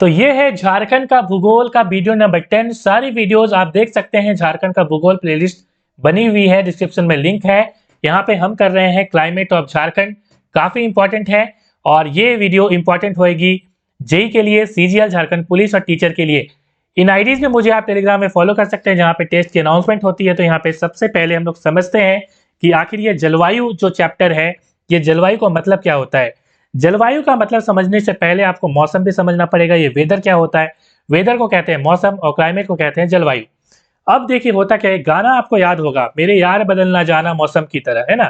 तो ये है झारखंड का भूगोल का वीडियो नंबर 10। सारी वीडियोस आप देख सकते हैं, झारखंड का भूगोल प्लेलिस्ट बनी हुई है, डिस्क्रिप्शन में लिंक है। यहाँ पे हम कर रहे हैं क्लाइमेट ऑफ झारखंड, काफी इंपॉर्टेंट है और ये वीडियो इंपॉर्टेंट होगी जेई के लिए, सीजीएल झारखंड पुलिस और टीचर के लिए। इन आईडीज में मुझे आप टेलीग्राम में फॉलो कर सकते हैं, जहाँ पे टेस्ट की अनाउंसमेंट होती है। तो यहाँ पे सबसे पहले हम लोग समझते हैं कि आखिर ये जलवायु जो चैप्टर है, ये जलवायु का मतलब क्या होता है। जलवायु का मतलब समझने से पहले आपको मौसम भी समझना पड़ेगा। ये वेदर क्या होता है, वेदर को कहते हैं मौसम और क्लाइमेट को कहते हैं जलवायु। अब देखिए होता क्या है, गाना आपको याद होगा, मेरे यार बदलना जाना मौसम की तरह, है ना।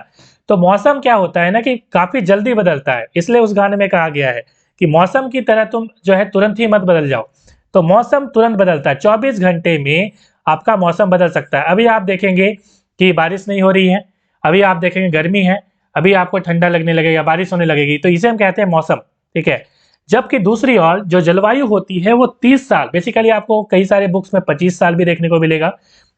तो मौसम क्या होता है ना कि काफी जल्दी बदलता है, इसलिए उस गाने में कहा गया है कि मौसम की तरह तुम जो है तुरंत ही मत बदल जाओ। तो मौसम तुरंत बदलता है, 24 घंटे में आपका मौसम बदल सकता है। अभी आप देखेंगे कि बारिश नहीं हो रही है, अभी आप देखेंगे गर्मी है, अभी आपको ठंडा लगने लगेगा, बारिश होने लगेगी, तो इसे हम कहते हैं मौसम, ठीक है। जबकि दूसरी ओर जो जलवायु होती है वो 30 साल, बेसिकली आपको कई सारे बुक्स में 25 साल भी देखने को मिलेगा।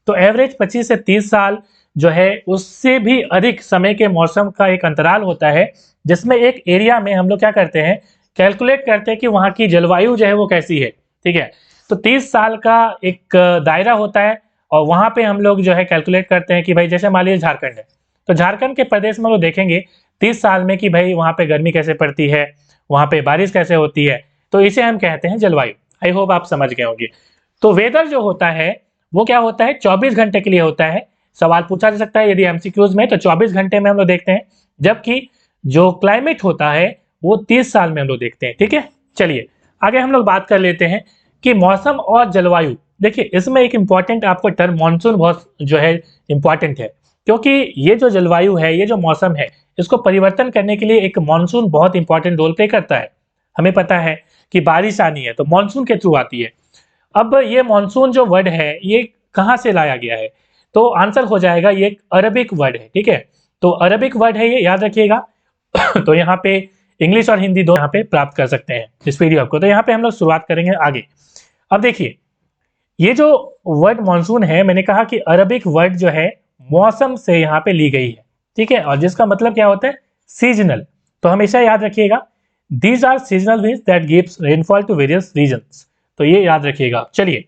तो एवरेज 25 से 30 साल जो है, उससे भी अधिक समय के मौसम का एक अंतराल होता है, जिसमें एक एरिया में हम लोग क्या करते हैं, कैलकुलेट करते हैं कि वहां की जलवायु जो है वो कैसी है, ठीक है। तो 30 साल का एक दायरा होता है और वहां पे हम लोग जो है कैलकुलेट करते हैं कि भाई जैसे मान लीजिए झारखंड है, तो झारखंड के प्रदेश में वो देखेंगे 30 साल में कि भाई वहां पे गर्मी कैसे पड़ती है, वहां पे बारिश कैसे होती है। तो इसे हम कहते हैं जलवायु। आई होप आप समझ गए होंगे। तो वेदर जो होता है वो क्या होता है, 24 घंटे के लिए होता है। सवाल पूछा जा सकता है यदि एमसीक्यूज में, तो 24 घंटे में हम लोग देखते हैं, जबकि जो क्लाइमेट होता है वो 30 साल में हम लोग देखते हैं, ठीक है। चलिए आगे हम लोग बात कर लेते हैं कि मौसम और जलवायु। देखिए इसमें एक इंपॉर्टेंट आपको टर्म मानसून बहुत जो है इंपॉर्टेंट है, क्योंकि ये जो जलवायु है, ये जो मौसम है, इसको परिवर्तन करने के लिए एक मानसून बहुत इंपॉर्टेंट रोल प्ले करता है। हमें पता है कि बारिश आनी है तो मानसून के थ्रू आती है। अब ये मानसून जो वर्ड है ये कहाँ से लाया गया है, तो आंसर हो जाएगा ये एक अरबिक वर्ड है, ठीक है। तो अरबिक वर्ड है ये, याद रखिएगा। तो यहाँ पे इंग्लिश और हिंदी दो यहाँ पे प्राप्त कर सकते हैं इस पीडीएफ को। तो यहाँ पे हम लोग शुरुआत करेंगे आगे। अब देखिए ये जो वर्ड मानसून है, मैंने कहा कि अरबिक वर्ड जो है मौसम से यहाँ पे ली गई है, ठीक है, और जिसका मतलब क्या होता है, सीजनल। तो हमेशा याद रखिएगा, these are seasonal winds that gives rainfall to various regions. तो ये याद रखिएगा। चलिए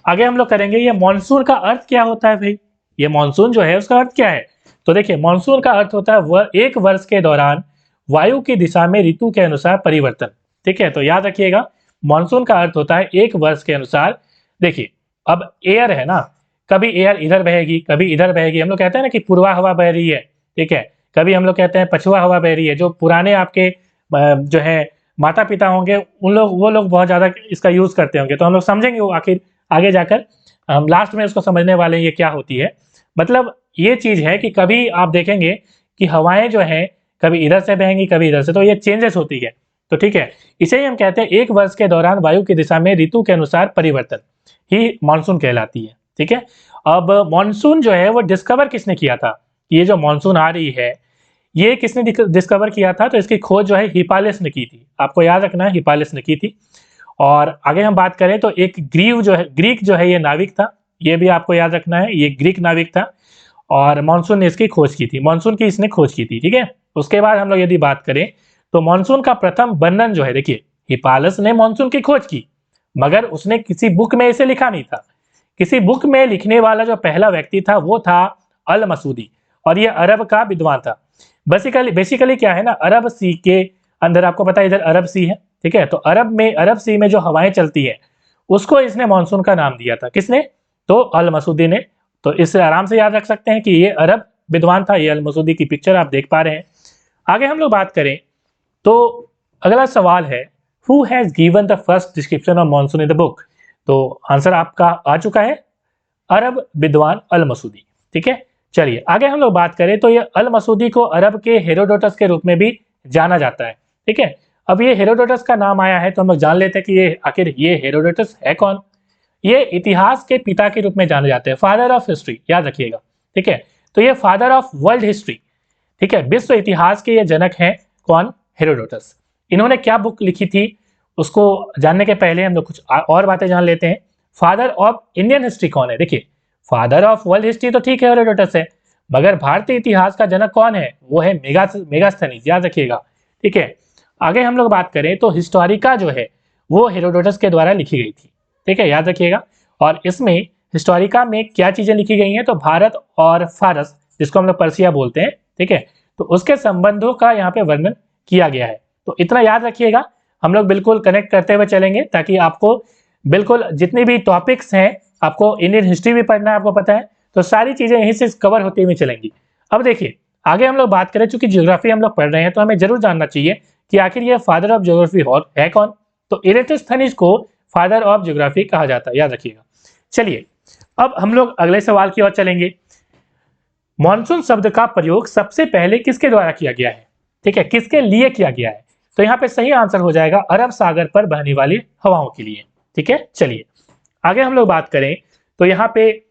आगे हम लोग करेंगे, ये मानसून का अर्थ क्या होता है भाई, ये मानसून जो है उसका अर्थ क्या है। तो देखिए मानसून का अर्थ होता है एक वर्ष के दौरान वायु की दिशा में ऋतु के अनुसार परिवर्तन, ठीक है। तो याद रखिएगा मानसून का अर्थ होता है एक वर्ष के अनुसार। देखिए अब एयर है ना, कभी एयर इधर बहेगी कभी इधर बहेगी। हम लोग कहते हैं ना कि पूर्वा हवा बह रही है, ठीक है, कभी हम लोग कहते हैं पछुआ हवा बह रही है। जो पुराने आपके जो है माता पिता होंगे उन लोग, वो लोग बहुत ज्यादा इसका यूज करते होंगे, तो हम लोग समझेंगे वो आखिर आगे जाकर। हम लास्ट में उसको समझने वाले हैं ये क्या होती है। मतलब ये चीज है कि कभी आप देखेंगे कि हवाएं जो है कभी इधर से बहेंगी कभी इधर से, तो ये चेंजेस होती है। तो ठीक है, इसे ही हम कहते हैं एक वर्ष के दौरान वायु की दिशा में ऋतु के अनुसार परिवर्तन ही मानसून कहलाती है, ठीक है। अब मानसून जो है वो डिस्कवर किसने किया था, ये जो मानसून आ रही है ये किसने डिस्कवर किया था, तो इसकी खोज जो है हिपालस ने की थी। आपको याद रखना है हिपालस ने की थी। और आगे हम बात करें तो एक ग्रीक जो है ये नाविक था, ये भी आपको याद रखना है, ये ग्रीक नाविक था और मानसून ने इसकी खोज की थी, मानसून की इसने खोज की थी, ठीक है। उसके बाद हम लोग यदि बात करें तो मानसून का प्रथम वर्णन जो है, देखिए हिपालस ने मानसून की खोज की, मगर उसने किसी बुक में इसे लिखा नहीं था। किसी बुक में लिखने वाला जो पहला व्यक्ति था वो था अल मसूदी, और ये अरब का विद्वान था। बेसिकली क्या है ना, अरब सी के अंदर आपको पता है इधर अरब सी है, ठीक है। तो अरब सी में जो हवाएं चलती है उसको इसने मानसून का नाम दिया था, किसने, तो अल मसूदी ने। तो इससे आराम से याद रख सकते हैं कि ये अरब विद्वान था, ये अल मसूदी की पिक्चर आप देख पा रहे हैं। आगे हम लोग बात करें तो अगला सवाल है, who has given the first description of monsoon in the book. तो आंसर आपका आ चुका है, अरब विद्वान अल मसूदी, ठीक है। चलिए आगे हम लोग बात करें तो ये अल मसूदी को अरब के हेरोडोटस के रूप में भी जाना जाता है, ठीक है। अब ये हेरोडोटस का नाम आया है तो हम लोग जान लेते हैं कि ये आखिर ये हेरोडोटस है कौन। ये इतिहास के पिता के रूप में जाने जाते हैं, फादर ऑफ हिस्ट्री, याद रखिएगा, ठीक है। तो ये फादर ऑफ वर्ल्ड हिस्ट्री, ठीक है, विश्व इतिहास के ये जनक हैं कौन, हेरोडोटस। इन्होंने क्या बुक लिखी थी उसको जानने के पहले हम लोग कुछ और बातें जान लेते हैं। फादर ऑफ इंडियन हिस्ट्री कौन है, देखिए फादर ऑफ वर्ल्ड हिस्ट्री तो ठीक है हेरोडोटस है, मगर भारतीय इतिहास का जनक कौन है, वो है मेगास्थनीज, याद रखिएगा, ठीक है। आगे हम लोग बात करें तो हिस्टोरिका जो है वो हेरोडोटस के द्वारा लिखी गई थी। ठीक है, याद रखिएगा। और इसमें हिस्टोरिका में क्या चीजें लिखी गई हैं, तो भारत और फारस, जिसको हम लोग पर्सिया बोलते हैं, ठीक है, तो उसके संबंधों का यहाँ पे वर्णन किया गया है। तो इतना याद रखिएगा, हम लोग बिल्कुल कनेक्ट करते हुए चलेंगे ताकि आपको बिल्कुल जितनी भी टॉपिक्स हैं, आपको इंडियन हिस्ट्री भी पढ़ना है, आपको पता है, तो सारी चीजें यहीं से कवर होती हुई चलेंगी। अब देखिए आगे हम लोग बात करें, चूंकि ज्योग्राफी हम लोग पढ़ रहे हैं तो हमें जरूर जानना चाहिए कि आखिर ये फादर ऑफ ज्योग्राफी है कौन। तो इरेटोस्थनीज को फादर ऑफ ज्योग्राफी कहा जाता है, याद रखिएगा। चलिए अब हम लोग अगले सवाल की ओर चलेंगे। मॉनसून शब्द का प्रयोग सबसे पहले किसके द्वारा किया गया है, ठीक है, किसके लिए किया गया है, तो यहाँ पे सही आंसर हो जाएगा अरब सागर पर बहने वाली हवाओं के लिए। ठीक है, चलिए आगे हम लोग बात करें तो यहाँ पे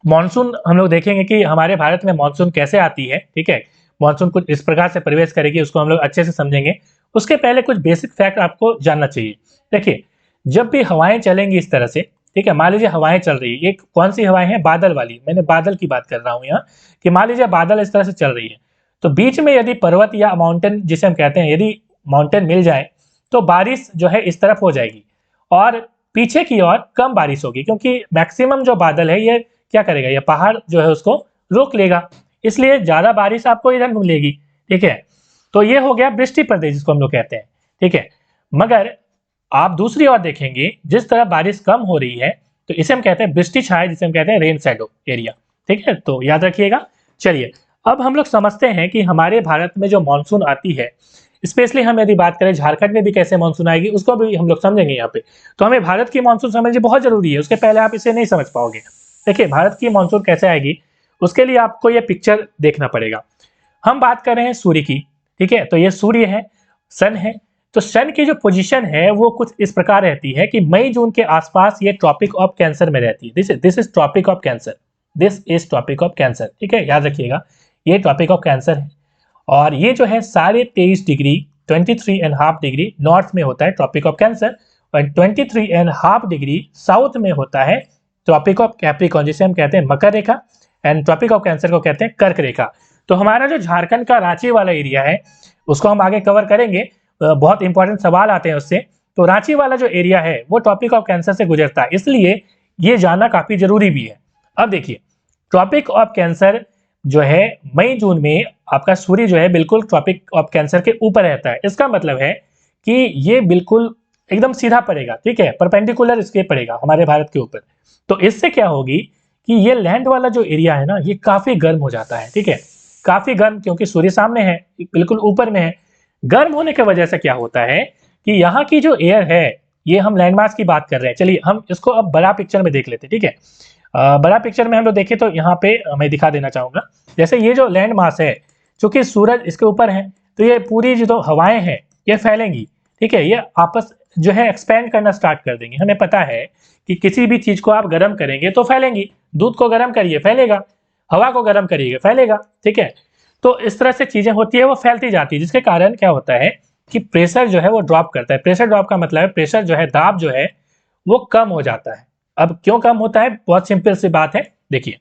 मॉनसून हम लोग देखेंगे कि हमारे भारत में मॉनसून कैसे आती है। ठीक है, मॉनसून कुछ इस प्रकार से प्रवेश करेगी, उसको हम लोग अच्छे से समझेंगे। उसके पहले कुछ बेसिक फैक्ट आपको जानना चाहिए। देखिए जब भी हवाएं चलेंगी इस तरह से, ठीक है, मान लीजिए हवाएं चल रही है, ये कौन सी हवाएं हैं, बादल वाली, मैंने बादल की बात कर रहा हूँ यहाँ, कि मान लीजिए बादल इस तरह से चल रही है, तो बीच में यदि पर्वत या माउंटेन जिसे हम कहते हैं, यदि माउंटेन मिल जाए तो बारिश जो है इस तरफ हो जाएगी और पीछे की ओर कम बारिश होगी, क्योंकि मैक्सिमम जो बादल है ये क्या करेगा, ये पहाड़ जो है उसको रोक लेगा, इसलिए ज्यादा बारिश आपको इधर मिलेगी। ठीक है, तो ये हो गया वृष्टि प्रदेश जिसको हम लोग कहते हैं। ठीक है, मगर आप दूसरी ओर देखेंगे जिस तरह बारिश कम हो रही है तो इसे हम कहते हैं वृष्टि छाया, जिसे हम कहते हैं रेन शैडो एरिया। ठीक है, तो याद रखिएगा। चलिए अब हम लोग समझते हैं कि हमारे भारत में जो मानसून आती है, स्पेशली हम यदि बात करें झारखंड में भी कैसे मानसून आएगी उसको भी हम लोग समझेंगे यहाँ पे। तो हमें भारत की मानसून समझनी बहुत जरूरी है, उसके पहले आप इसे नहीं समझ पाओगे। देखिए भारत की मानसून कैसे आएगी उसके लिए आपको ये पिक्चर देखना पड़ेगा। हम बात कर रहे हैं सूर्य की, ठीक है, तो ये सूर्य है, सन है, तो सन की जो पोजीशन है वो कुछ इस प्रकार रहती है कि मई जून के आसपास ये ट्रॉपिक ऑफ कैंसर में रहती है। This is tropic of cancer, this is tropic of cancer. ठीक है, याद रखिएगा ये ट्रॉपिक ऑफ कैंसर है और ये जो है 23.5 डिग्री 23.5 डिग्री नॉर्थ में होता है ट्रॉपिक ऑफ कैंसर, और 23.5 डिग्री साउथ में होता है ट्रॉपिक ऑफ कैप्रिकॉर्न, जिसे हम कहते हैं मकर रेखा, एंड ट्रॉपिक ऑफ कैंसर को कहते हैं कर्क रेखा। तो हमारा जो झारखंड का रांची वाला एरिया है उसको हम आगे कवर करेंगे, बहुत इंपॉर्टेंट सवाल आते हैं उससे। तो रांची वाला जो एरिया है वो ट्रॉपिक ऑफ कैंसर से गुजरता है, इसलिए ये जानना काफी जरूरी भी है। अब देखिए ट्रॉपिक ऑफ कैंसर जो है मई जून में आपका सूर्य जो है बिल्कुल ट्रॉपिक ऑफ कैंसर के ऊपर रहता है। इसका मतलब है कि ये बिल्कुल एकदम सीधा पड़ेगा, ठीक है, परपेंडिकुलर इसके पड़ेगा हमारे भारत के ऊपर। तो इससे क्या होगी कि ये लैंड वाला जो एरिया है ना ये काफी गर्म हो जाता है। ठीक है, काफी गर्म, क्योंकि सूर्य सामने है, बिल्कुल ऊपर में है। गर्म होने की वजह से क्या होता है कि यहाँ की जो एयर है, ये हम लैंड मास की बात कर रहे हैं, चलिए हम इसको अब बड़ा पिक्चर में देख लेते हैं। ठीक है, बड़ा पिक्चर में हम लोग देखें तो यहाँ पे मैं दिखा देना चाहूंगा, जैसे ये जो लैंड मास है, चूंकि सूरज इसके ऊपर है तो ये पूरी जो हवाएं हैं ये फैलेंगी। ठीक है, ये आपस जो है एक्सपेंड करना स्टार्ट कर देंगे। हमें पता है कि किसी भी चीज को आप गर्म करेंगे तो फैलेंगी, दूध को गर्म करिए फैलेगा, हवा को गर्म करिए फैलेगा। ठीक है, तो इस तरह से चीजें होती है, वो फैलती जाती है, जिसके कारण क्या होता है कि प्रेशर जो है वो ड्रॉप करता है। प्रेशर ड्रॉप का मतलब है प्रेशर जो है, दाब जो है वो कम हो जाता है। अब क्यों कम होता है, बहुत सिंपल सी बात है। देखिए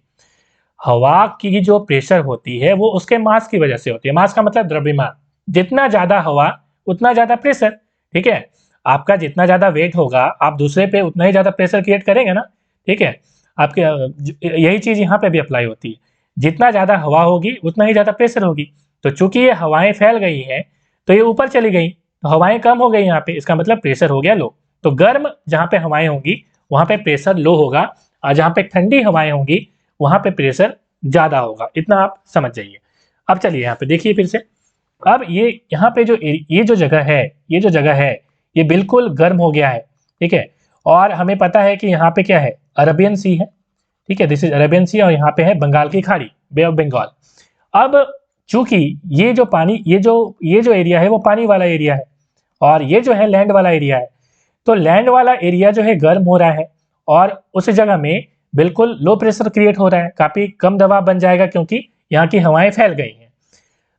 हवा की जो प्रेशर होती है वो उसके मास की वजह से होती है। मास का मतलब द्रव्यमान, जितना ज्यादा हवा उतना ज्यादा प्रेशर। ठीक है, आपका जितना ज्यादा वेट होगा आप दूसरे पे उतना ही ज्यादा प्रेशर क्रिएट करेंगे ना। ठीक है, आपके यही चीज यहाँ पे भी अप्लाई होती है, जितना ज्यादा हवा होगी उतना ही ज्यादा प्रेशर होगी। तो चूंकि ये हवाएं फैल गई हैं तो ये ऊपर चली गई, तो हवाएं कम हो गई यहाँ पे, इसका मतलब प्रेशर हो गया लो। तो गर्म जहाँ पे हवाएं होंगी वहां पे प्रेशर लो होगा, और जहाँ पे ठंडी हवाएं होंगी वहां पे प्रेशर ज्यादा होगा। इतना आप समझ जाइए। अब चलिए यहाँ पे देखिए फिर से, अब ये यहाँ पे जो ये जो जगह है, ये जो जगह है ये बिल्कुल गर्म हो गया है। ठीक है, और हमें पता है कि यहाँ पे क्या है, अरेबियन सी है। ठीक है, दिस इज अरेबियन सी, और यहाँ पे है बंगाल की खाड़ी, बे ऑफ बंगाल। अब चूंकि ये जो पानी, ये जो एरिया है वो पानी वाला एरिया है, और ये जो है लैंड वाला एरिया है, तो लैंड वाला एरिया जो है गर्म हो रहा है और उस जगह में बिल्कुल लो प्रेशर क्रिएट हो रहा है, काफी कम दबाव बन जाएगा क्योंकि यहाँ की हवाएं फैल गई हैं।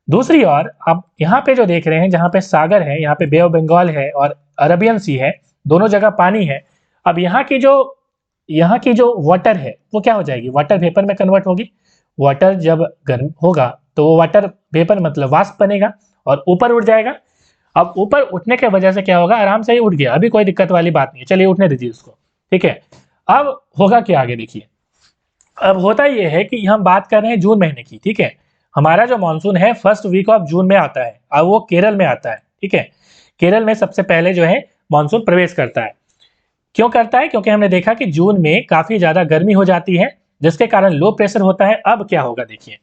दूसरी ओर आप यहाँ पे जो देख रहे हैं, जहाँ पे सागर है, यहाँ पे बे ऑफ बंगाल है और अरेबियन सी है, दोनों जगह पानी है। अब यहाँ की जो वाटर है वो क्या हो जाएगी, वाटर वेपर में कन्वर्ट होगी। वाटर जब गर्म होगा तो वो वाटर वेपर मतलब वाष्प बनेगा और ऊपर उड़ जाएगा। अब ऊपर उठने के वजह से क्या होगा, आराम से ही उठ गया, अभी कोई दिक्कत वाली बात नहीं है, चलिए उठने दीजिए उसको, ठीक है। अब होगा क्या आगे देखिए, अब होता यह है कि हम बात कर रहे हैं जून महीने की, ठीक है। हमारा जो मानसून है फर्स्ट वीक ऑफ जून में आता है और वो केरल में आता है, ठीक है। केरल में सबसे पहले जो है मानसून प्रवेश करता है। क्यों करता है, क्योंकि हमने देखा कि जून में काफी ज्यादा गर्मी हो जाती है, जिसके कारण लो प्रेशर होता है। अब क्या होगा देखिए,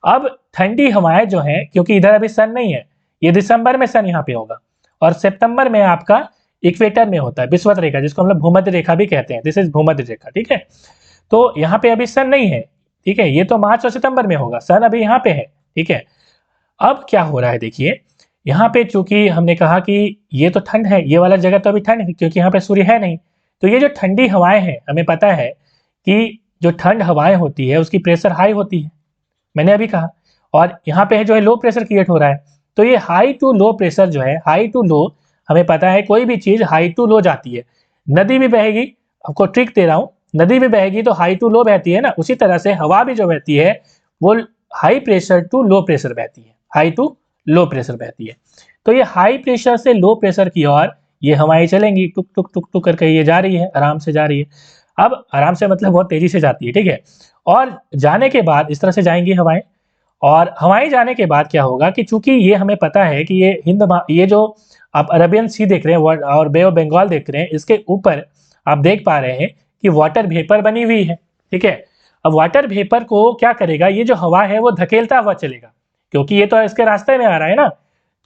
अब ठंडी हवाएं जो है, क्योंकि इधर अभी सन नहीं है, ये दिसंबर में सन यहाँ पे होगा और सितंबर में आपका इक्वेटर में होता है विषुवत रेखा, जिसको हम लोग भूमध्य रेखा भी कहते हैं, दिस इज भूमध्य रेखा, ठीक है। तो यहाँ पे अभी सन नहीं है, ठीक है, ये तो मार्च और सितंबर में होगा, सन अभी यहाँ पे है, ठीक है। अब क्या हो रहा है देखिए, यहाँ पे चूंकि हमने कहा कि ये तो ठंड है, ये वाला जगह तो अभी ठंड है क्योंकि यहाँ पे सूर्य है नहीं, तो ये जो ठंडी हवाएं हैं, हमें पता है कि जो ठंड हवाएं होती है उसकी प्रेशर हाई होती है, मैंने अभी कहा, और यहाँ पे जो है लो प्रेशर क्रिएट हो रहा है। तो ये हाई टू लो प्रेशर जो है, हाई टू लो, हमें पता है कोई भी चीज हाई टू लो जाती है, नदी भी बहेगी, आपको ट्रिक दे रहा हूँ, नदी भी बहेगी तो हाई टू लो बहती है ना, उसी तरह से हवा भी जो बहती है वो high pressure to low pressure बहती है, हाई टू लो प्रेशर बहती है। तो ये हाई प्रेशर से लो प्रेशर की ओर ये हवाएं चलेंगी, टुक टुक टुक टुक करके ये जा रही है, आराम से जा रही है। अब आराम से मतलब बहुत तेजी से जाती है, ठीक है। और जाने के बाद इस तरह से जाएंगी हवाएं, और हवाएं जाने के बाद क्या होगा कि चूंकि ये हमें पता है कि ये ये जो आप अरेबियन सी देख रहे हैं और बे ऑफ बंगाल देख रहे हैं, इसके ऊपर आप देख पा रहे हैं कि वाटर वेपर बनी हुई है, ठीक है। अब वाटर वेपर को क्या करेगा, ये जो हवा है वो धकेलता हुआ चलेगा, क्योंकि ये तो इसके रास्ते में आ रहा है ना।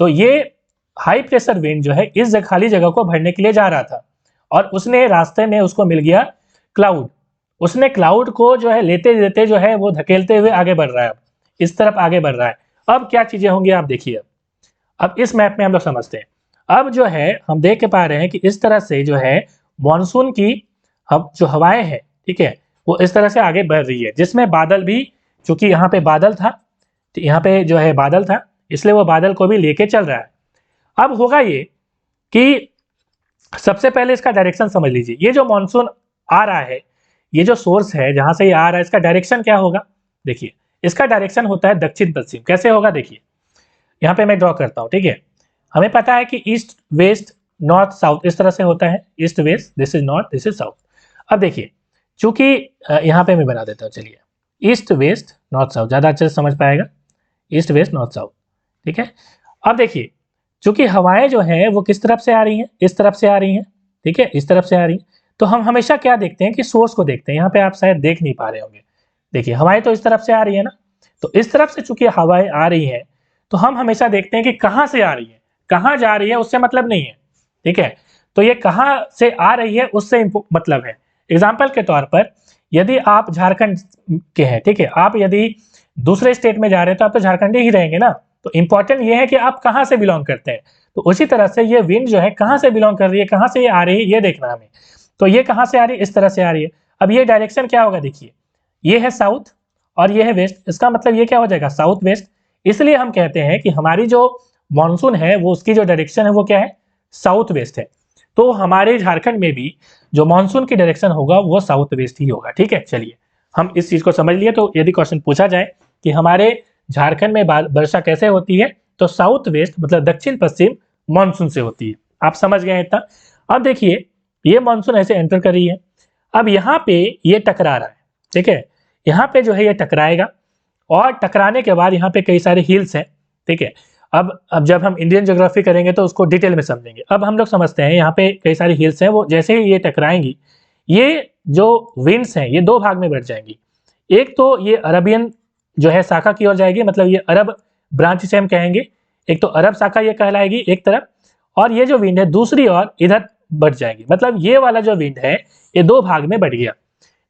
तो ये हाई प्रेशर विंड जो है इस खाली जगह को भरने के लिए जा रहा था, और उसने रास्ते में उसको मिल गया क्लाउड, उसने क्लाउड को जो है लेते लेते जो है वो धकेलते हुए आगे बढ़ रहा है, अब इस तरफ आगे बढ़ रहा है। अब क्या चीजें होंगी आप देखिए, अब इस मैप में हम लोग समझते हैं। अब जो है हम देख के पा रहे हैं कि इस तरह से जो है मानसून की अब जो हवाएं हैं, ठीक है, वो इस तरह से आगे बढ़ रही है, जिसमें बादल भी, चूंकि यहाँ पे बादल था, तो यहाँ पे जो है बादल था, इसलिए वो बादल को भी लेके चल रहा है। अब होगा ये कि सबसे पहले इसका डायरेक्शन समझ लीजिए, ये जो मानसून आ रहा है, ये जो सोर्स है जहां से ये आ रहा है, इसका डायरेक्शन क्या होगा देखिए, इसका डायरेक्शन होता है दक्षिण पश्चिम। कैसे होगा देखिए, यहाँ पे मैं ड्रॉ करता हूँ, ठीक है। हमें पता है कि ईस्ट वेस्ट नॉर्थ साउथ इस तरह से होता है, east west, this is north, this is south. अब देखिए, चूंकि यहाँ पे मैं बना देता हूँ, चलिए, ईस्ट वेस्ट नॉर्थ साउथ, ज्यादा अच्छे से समझ पाएगा, ईस्ट वेस्ट नॉर्थ साउथ, ठीक है। अब देखिए, चूंकि हवाएं जो है वो किस तरफ से आ रही हैं, इस तरफ से आ रही हैं, ठीक है, इस तरफ से आ रही हैं, तो हम हमेशा क्या देखते हैं कि सोर्स को देखते हैं। यहाँ पे आप शायद देख नहीं पा रहे होंगे, देखिए हवाएं तो इस तरफ से आ रही है ना, तो इस तरफ से चूंकि हवाएं आ रही हैं, तो हम हमेशा देखते हैं कि कहाँ से आ रही है, कहाँ जा रही है उससे मतलब नहीं है, ठीक है। तो ये कहाँ से आ रही है उससे मतलब है। एग्जाम्पल के तौर पर, यदि आप झारखंड के हैं, ठीक है, आप यदि दूसरे स्टेट में जा रहे हैं तो आप तो झारखंडी ही रहेंगे ना, तो इंपॉर्टेंट ये है कि आप कहाँ से बिलोंग करते हैं। तो उसी तरह से ये विंड जो है कहाँ से बिलोंग कर रही है, कहाँ से ये आ रही है, ये देखना हमें। तो ये कहाँ से आ रही है, इस तरह से आ रही है। अब ये डायरेक्शन क्या होगा देखिए, ये है साउथ और ये है वेस्ट, इसका मतलब ये क्या हो जाएगा, साउथ वेस्ट। इसलिए हम कहते हैं कि हमारी जो मानसून है वो उसकी जो डायरेक्शन है वो क्या है, साउथ वेस्ट है। तो हमारे झारखंड में भी जो मानसून की डायरेक्शन होगा वो साउथ वेस्ट ही होगा, ठीक है। चलिए हम इस चीज को समझ लिए। तो यदि क्वेश्चन पूछा जाए कि हमारे झारखंड में वर्षा कैसे होती है, तो साउथ वेस्ट मतलब दक्षिण पश्चिम मानसून से होती है। आप समझ गए इतना। अब देखिए, ये मानसून ऐसे एंटर कर रही है, अब यहाँ पे ये टकरा रहा है, ठीक है, यहाँ पे जो है ये टकराएगा, और टकराने के बाद यहाँ पे कई सारे हिल्स हैं, ठीक है। अब जब हम इंडियन ज्योग्राफी करेंगे तो उसको डिटेल में समझेंगे। अब हम लोग समझते हैं, यहाँ पे कई सारी हिल्स हैं, वो जैसे ही ये टकराएंगी, ये जो विंड्स हैं ये दो भाग में बढ़ जाएंगी। एक तो ये अरबियन जो है शाखा की ओर जाएगी, मतलब ये अरब ब्रांच से हम कहेंगे, एक तो अरब शाखा ये कहलाएगी एक तरफ, और ये जो विंड है दूसरी ओर इधर बढ़ जाएगी, मतलब ये वाला जो विंड है ये दो भाग में बढ़ गया।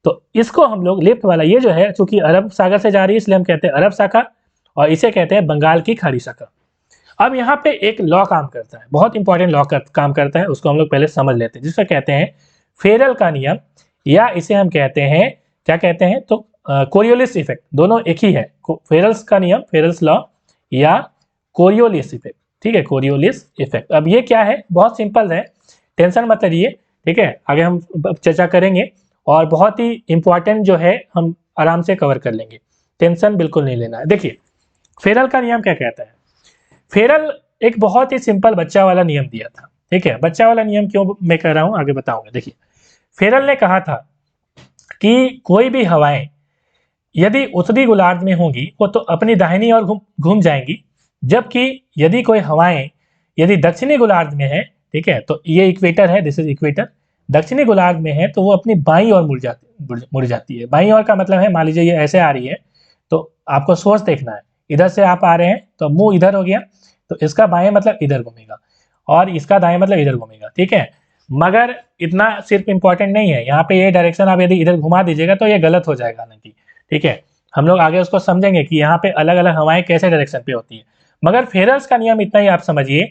तो इसको हम लोग लेफ्ट वाला ये जो है, चूंकि अरब सागर से जा रही है इसलिए हम कहते हैं अरब शाखा, और इसे कहते हैं बंगाल की खाड़ी शाखा। अब यहाँ पे एक लॉ काम करता है, बहुत इंपॉर्टेंट लॉ काम करता है, उसको हम लोग पहले समझ लेते हैं, जिसको कहते हैं फेरल का नियम, या इसे हम कहते हैं, क्या कहते हैं, तो कोरियोलिस इफेक्ट, दोनों एक ही है, फेरल्स का नियम, फेरल्स लॉ, या कोरियोलिस इफेक्ट, ठीक है, कोरियोलिस इफेक्ट। अब ये क्या है, बहुत सिंपल है, टेंशन मत करिए, ठीक है, आगे हम चर्चा करेंगे, और बहुत ही इंपॉर्टेंट जो है हम आराम से कवर कर लेंगे, टेंशन बिल्कुल नहीं लेना है। देखिए फेरल का नियम क्या कहता है, फेरल एक बहुत ही सिंपल बच्चा वाला नियम दिया था। ठीक है, बच्चा वाला नियम क्यों मैं कह रहा हूँ आगे बताऊंगा। देखिए, फेरल ने कहा था कि कोई भी हवाएं यदि उत्तरी गोलार्ध में होंगी वो तो अपनी दाहिनी ओर घूम जाएंगी, जबकि यदि कोई हवाएं यदि दक्षिणी गोलार्ध में है, ठीक है, तो ये इक्वेटर है, दिस इज इक्वेटर, दक्षिणी गोलार्ध में है तो वो अपनी बाईं ओर मुड़ जाती है। बाईं ओर का मतलब है, मान लीजिए ये ऐसे आ रही है तो आपको सोर्स देखना है, इधर से आप आ रहे हैं तो मुंह इधर हो गया, तो इसका बाएं मतलब इधर घूमेगा और इसका दाएं मतलब इधर घूमेगा। ठीक है, मगर इतना सिर्फ इंपॉर्टेंट नहीं है, यहाँ पे ये डायरेक्शन आप यदि इधर घुमा दीजिएगा तो ये गलत हो जाएगा हालांकि। ठीक है, हम लोग आगे उसको समझेंगे कि यहाँ पे अलग अलग हवाएं कैसे डायरेक्शन पे होती है, मगर फेरल्स का नियम इतना ही आप समझिए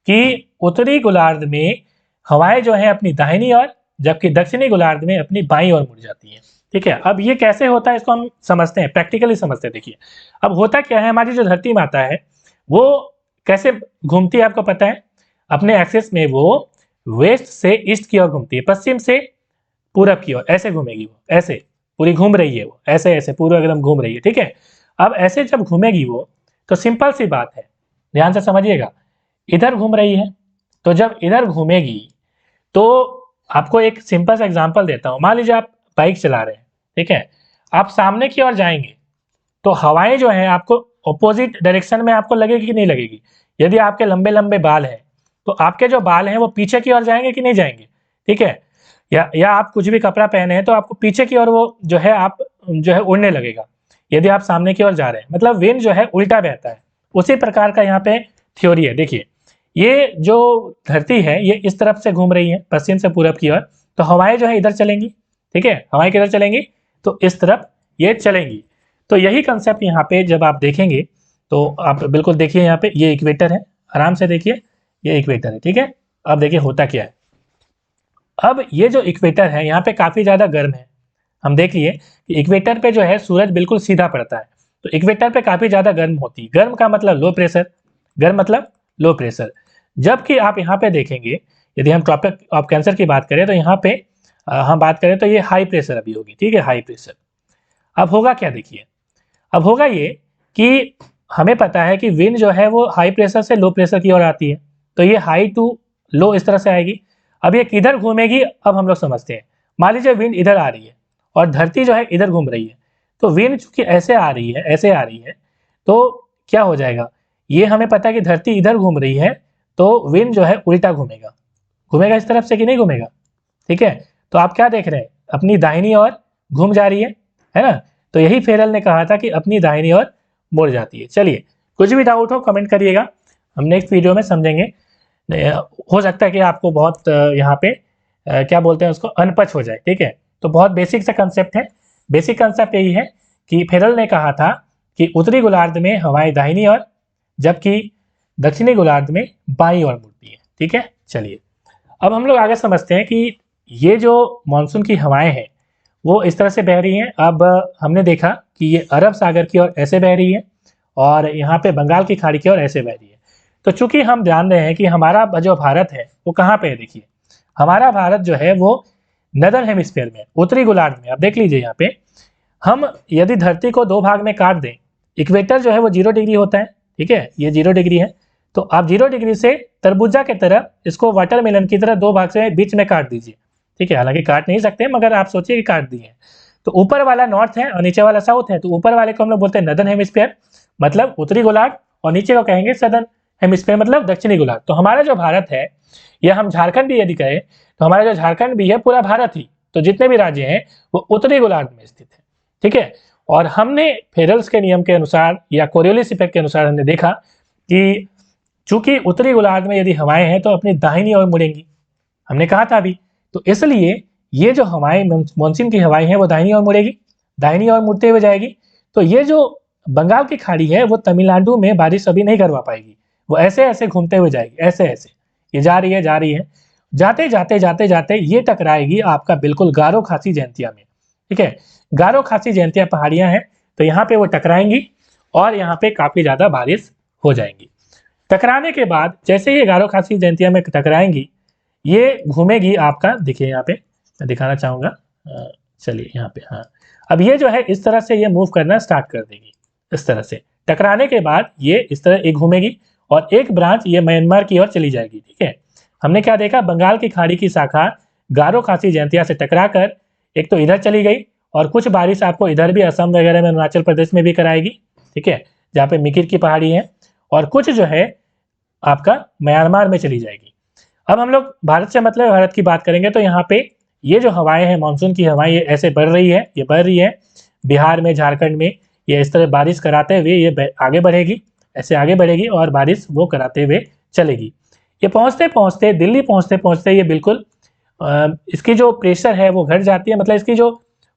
कि उत्तरी गोलार्ध में हवाएं जो है अपनी दाहिनी ओर, जबकि दक्षिणी गोलार्ध में अपनी बाईं ओर मुड़ जाती है। ठीक है, अब ये कैसे होता है इसको हम समझते हैं, प्रैक्टिकली समझते हैं। देखिए, अब होता क्या है, हमारी जो धरती माता है वो कैसे घूमती है आपको पता है, अपने एक्सिस में वो वेस्ट से ईस्ट की ओर घूमती है, पश्चिम से पूरब की ओर ऐसे घूमेगी, वो ऐसे पूरी घूम रही है, वो ऐसे ऐसे पूरा एकदम घूम रही है। ठीक है, अब ऐसे जब घूमेगी वो तो सिंपल सी बात है, ध्यान से समझिएगा, इधर घूम रही है तो जब इधर घूमेगी तो आपको एक सिंपल सा एग्जांपल देता हूं, मान लीजिए आप बाइक चला रहे हैं, ठीक है, आप सामने की ओर जाएंगे तो हवाएं जो है आपको ऑपोजिट डायरेक्शन में आपको लगेगी कि नहीं लगेगी। यदि आपके लंबे लंबे बाल हैं तो आपके जो बाल हैं वो पीछे की ओर जाएंगे कि नहीं जाएंगे। ठीक है, या आप कुछ भी कपड़ा पहने हैं तो आपको पीछे की ओर वो जो है आप जो है उड़ने लगेगा यदि आप सामने की ओर जा रहे हैं, मतलब विंड जो है उल्टा बहता है। उसी प्रकार का यहाँ पे थ्योरी है। देखिए, ये जो धरती है ये इस तरफ से घूम रही है पश्चिम से पूरब की ओर, तो हवाएं जो है इधर चलेंगी। ठीक है, हवाएं किधर चलेंगी तो इस तरफ ये चलेंगी। तो यही कंसेप्ट यहाँ पे जब आप देखेंगे तो आप बिल्कुल देखिए, यहाँ पे ये इक्वेटर है, आराम से देखिए ये इक्वेटर है। ठीक है, अब देखिए होता क्या है, अब ये जो इक्वेटर है यहाँ पे काफी ज्यादा गर्म है। हम देख लिए कि इक्वेटर पे जो है सूरज बिल्कुल सीधा पड़ता है, तो इक्वेटर पे काफी ज्यादा गर्म होती है। गर्म का मतलब लो प्रेशर, गर्म मतलब लो प्रेशर। जबकि आप यहाँ पे देखेंगे, यदि हम ट्रॉपिक ऑफ कैंसर की बात करें तो यहाँ पे हम बात करें तो ये हाई प्रेशर अभी होगी। ठीक है, हाई प्रेशर। अब होगा क्या, देखिए, अब होगा ये कि हमें पता है कि विंड जो है वो हाई प्रेशर से लो प्रेशर की ओर आती है, तो ये हाई टू लो इस तरह से आएगी। अब ये किधर घूमेगी अब हम लोग समझते हैं। मान लीजिए विंड इधर आ रही है और धरती जो है इधर घूम रही है, तो विंड चूंकि ऐसे आ रही है, ऐसे आ रही है, तो क्या हो जाएगा, ये हमें पता है कि धरती इधर घूम रही है तो विंड जो है उल्टा घूमेगा, घूमेगा इस तरफ से कि नहीं घूमेगा। ठीक है, तो आप क्या देख रहे हैं, अपनी दाहिनी ओर घूम जा रही है ना। तो यही फेरल ने कहा था कि अपनी दाहिनी ओर मुड़ जाती है। चलिए, कुछ भी डाउट हो कमेंट करिएगा, हम नेक्स्ट वीडियो में समझेंगे। हो सकता है कि आपको बहुत यहाँ पे क्या बोलते हैं उसको अनपच हो जाए। ठीक है, तो बहुत बेसिक सा कंसेप्ट है। बेसिक कंसेप्ट यही है कि फेरल ने कहा था कि उत्तरी गोलार्ध में हवाएं दाहिनी ओर, जबकि दक्षिणी गोलार्ध में बाईं ओर मुड़ती है। ठीक है, चलिए अब हम लोग आगे समझते हैं कि ये जो मानसून की हवाएं हैं वो इस तरह से बह रही हैं। अब हमने देखा कि ये अरब सागर की ओर ऐसे बह रही है और यहाँ पे बंगाल की खाड़ी की ओर ऐसे बह रही है। तो चूंकि हम जान रहे हैं कि हमारा जो भारत है वो कहाँ पे है, देखिए हमारा भारत जो है वो नदर्न हेमिस्फीयर में, उत्तरी गोलार्ध में। आप देख लीजिए यहाँ पे, हम यदि धरती को दो भाग में काट दें, इक्वेटर जो है वो 0 डिग्री होता है, ठीक है, ये 0 डिग्री है, तो आप 0 डिग्री से तरबूजा की तरह इसको वाटरमेलन की तरह दो भाग से बीच में काट दीजिए। ठीक है, हालांकि काट नहीं सकते मगर आप सोचिए कि काट दिए। तो ऊपर वाला नॉर्थ है और नीचे वाला साउथ है, तो ऊपर वाले को हम लोग बोलते हैं नदर्न हेमिस्फीयर मतलब उत्तरी गोलार्ध, और नीचे को कहेंगे सदर्न हेमिस्फीयर मतलब दक्षिणी गोलार्ध। तो हमारा जो भारत है, या हम झारखंड भी यदि कहें तो हमारा जो झारखंड भी है पूरा भारत ही, तो जितने भी राज्य हैं वो उत्तरी गोलार्ध में स्थित है। ठीक है, और हमने फेरल्स के नियम के अनुसार या कोरियोलिस इफेक्ट के अनुसार हमने देखा कि चूंकि उत्तरी गोलार्ध में यदि हवाएं हैं तो अपनी दाहिनी ओर मुड़ेंगी, हमने कहा था अभी। तो इसलिए ये जो हवाएं मानसून की हवाएं हैं वो दाहिनी ओर मुड़ेगी, दाहिनी ओर मुड़ते हुए जाएगी। तो ये जो बंगाल की खाड़ी है वो तमिलनाडु में बारिश अभी नहीं करवा पाएगी, वो ऐसे ऐसे घूमते हुए जाएगी, ऐसे ऐसे ये जा रही है जा रही है, जाते जाते जाते जाते ये टकराएगी आपका बिल्कुल गारो खासी जयंतिया में। ठीक है, गारो खासी जयंतिया पहाड़ियां हैं, तो यहाँ पे वो टकराएंगी और यहाँ पे काफी ज्यादा बारिश हो जाएंगी। टकराने के बाद जैसे ये गारो खासी जयंतिया में टकराएंगी, ये घूमेगी आपका, देखिए यहाँ पे मैं दिखाना चाहूंगा, चलिए यहाँ पे, हाँ, अब ये जो है इस तरह से ये मूव करना स्टार्ट कर देगी, इस तरह से टकराने के बाद ये इस तरह एक घूमेगी और एक ब्रांच ये म्यांमार की ओर चली जाएगी। ठीक है, हमने क्या देखा, बंगाल की खाड़ी की शाखा गारो खासी जयंतिया से टकराकर एक तो इधर चली गई और कुछ बारिश आपको इधर भी असम वगैरह में, अरुणाचल प्रदेश में भी कराएगी। ठीक है, जहाँ पे मिकिर की पहाड़ी है, और कुछ जो है आपका म्यांमार में चली जाएगी। अब हम लोग भारत से मतलब भारत की बात करेंगे तो यहाँ पे ये जो हवाएं हैं, मानसून की हवाएं, ये ऐसे बढ़ रही है, ये बढ़ रही है बिहार में, झारखंड में, ये इस तरह बारिश कराते हुए ये आगे बढ़ेगी, ऐसे आगे बढ़ेगी और बारिश वो कराते हुए चलेगी। ये पहुँचते पहुँचते दिल्ली पहुँचते पहुँचते ये बिल्कुल इसकी जो प्रेशर है वो घट जाती है, मतलब इसकी जो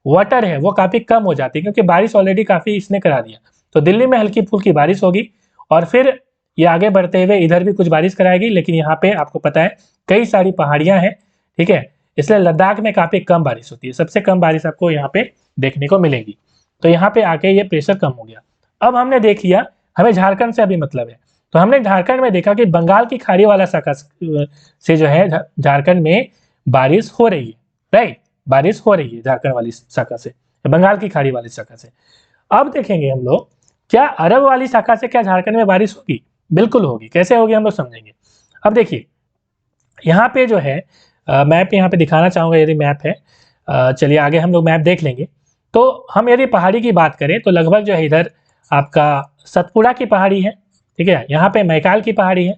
वाटर है वो काफ़ी कम हो जाती है, क्योंकि बारिश ऑलरेडी काफ़ी इसने करा दिया। तो दिल्ली में हल्की फुल्की बारिश होगी और फिर ये आगे बढ़ते हुए इधर भी कुछ बारिश कराएगी, लेकिन यहाँ पे आपको पता है कई सारी पहाड़ियाँ हैं। ठीक है, इसलिए लद्दाख में काफ़ी कम बारिश होती है, सबसे कम बारिश आपको यहाँ पे देखने को मिलेगी। तो यहाँ पे आके ये प्रेशर कम हो गया। अब हमने देख लिया हमें झारखंड से अभी मतलब है, तो हमने झारखंड में देखा कि बंगाल की खाड़ी वाला शाखा से जो है झारखंड में बारिश हो रही है। राइट, बारिश हो रही है झारखंड वाली शाखा से, बंगाल की खाड़ी वाली शाखा से। अब देखेंगे हम लोग क्या अरब वाली शाखा से क्या झारखंड में बारिश होगी? बिल्कुल होगी। कैसे होगी हम लोग समझेंगे। अब देखिए यहाँ पे जो है मैप यहाँ पे दिखाना चाहूंगा, यदि मैप है, चलिए आगे हम लोग मैप देख लेंगे। तो हम यदि पहाड़ी की बात करें तो लगभग जो है इधर आपका सतपुड़ा की पहाड़ी है। ठीक है, यहाँ पे मैकाल की पहाड़ी है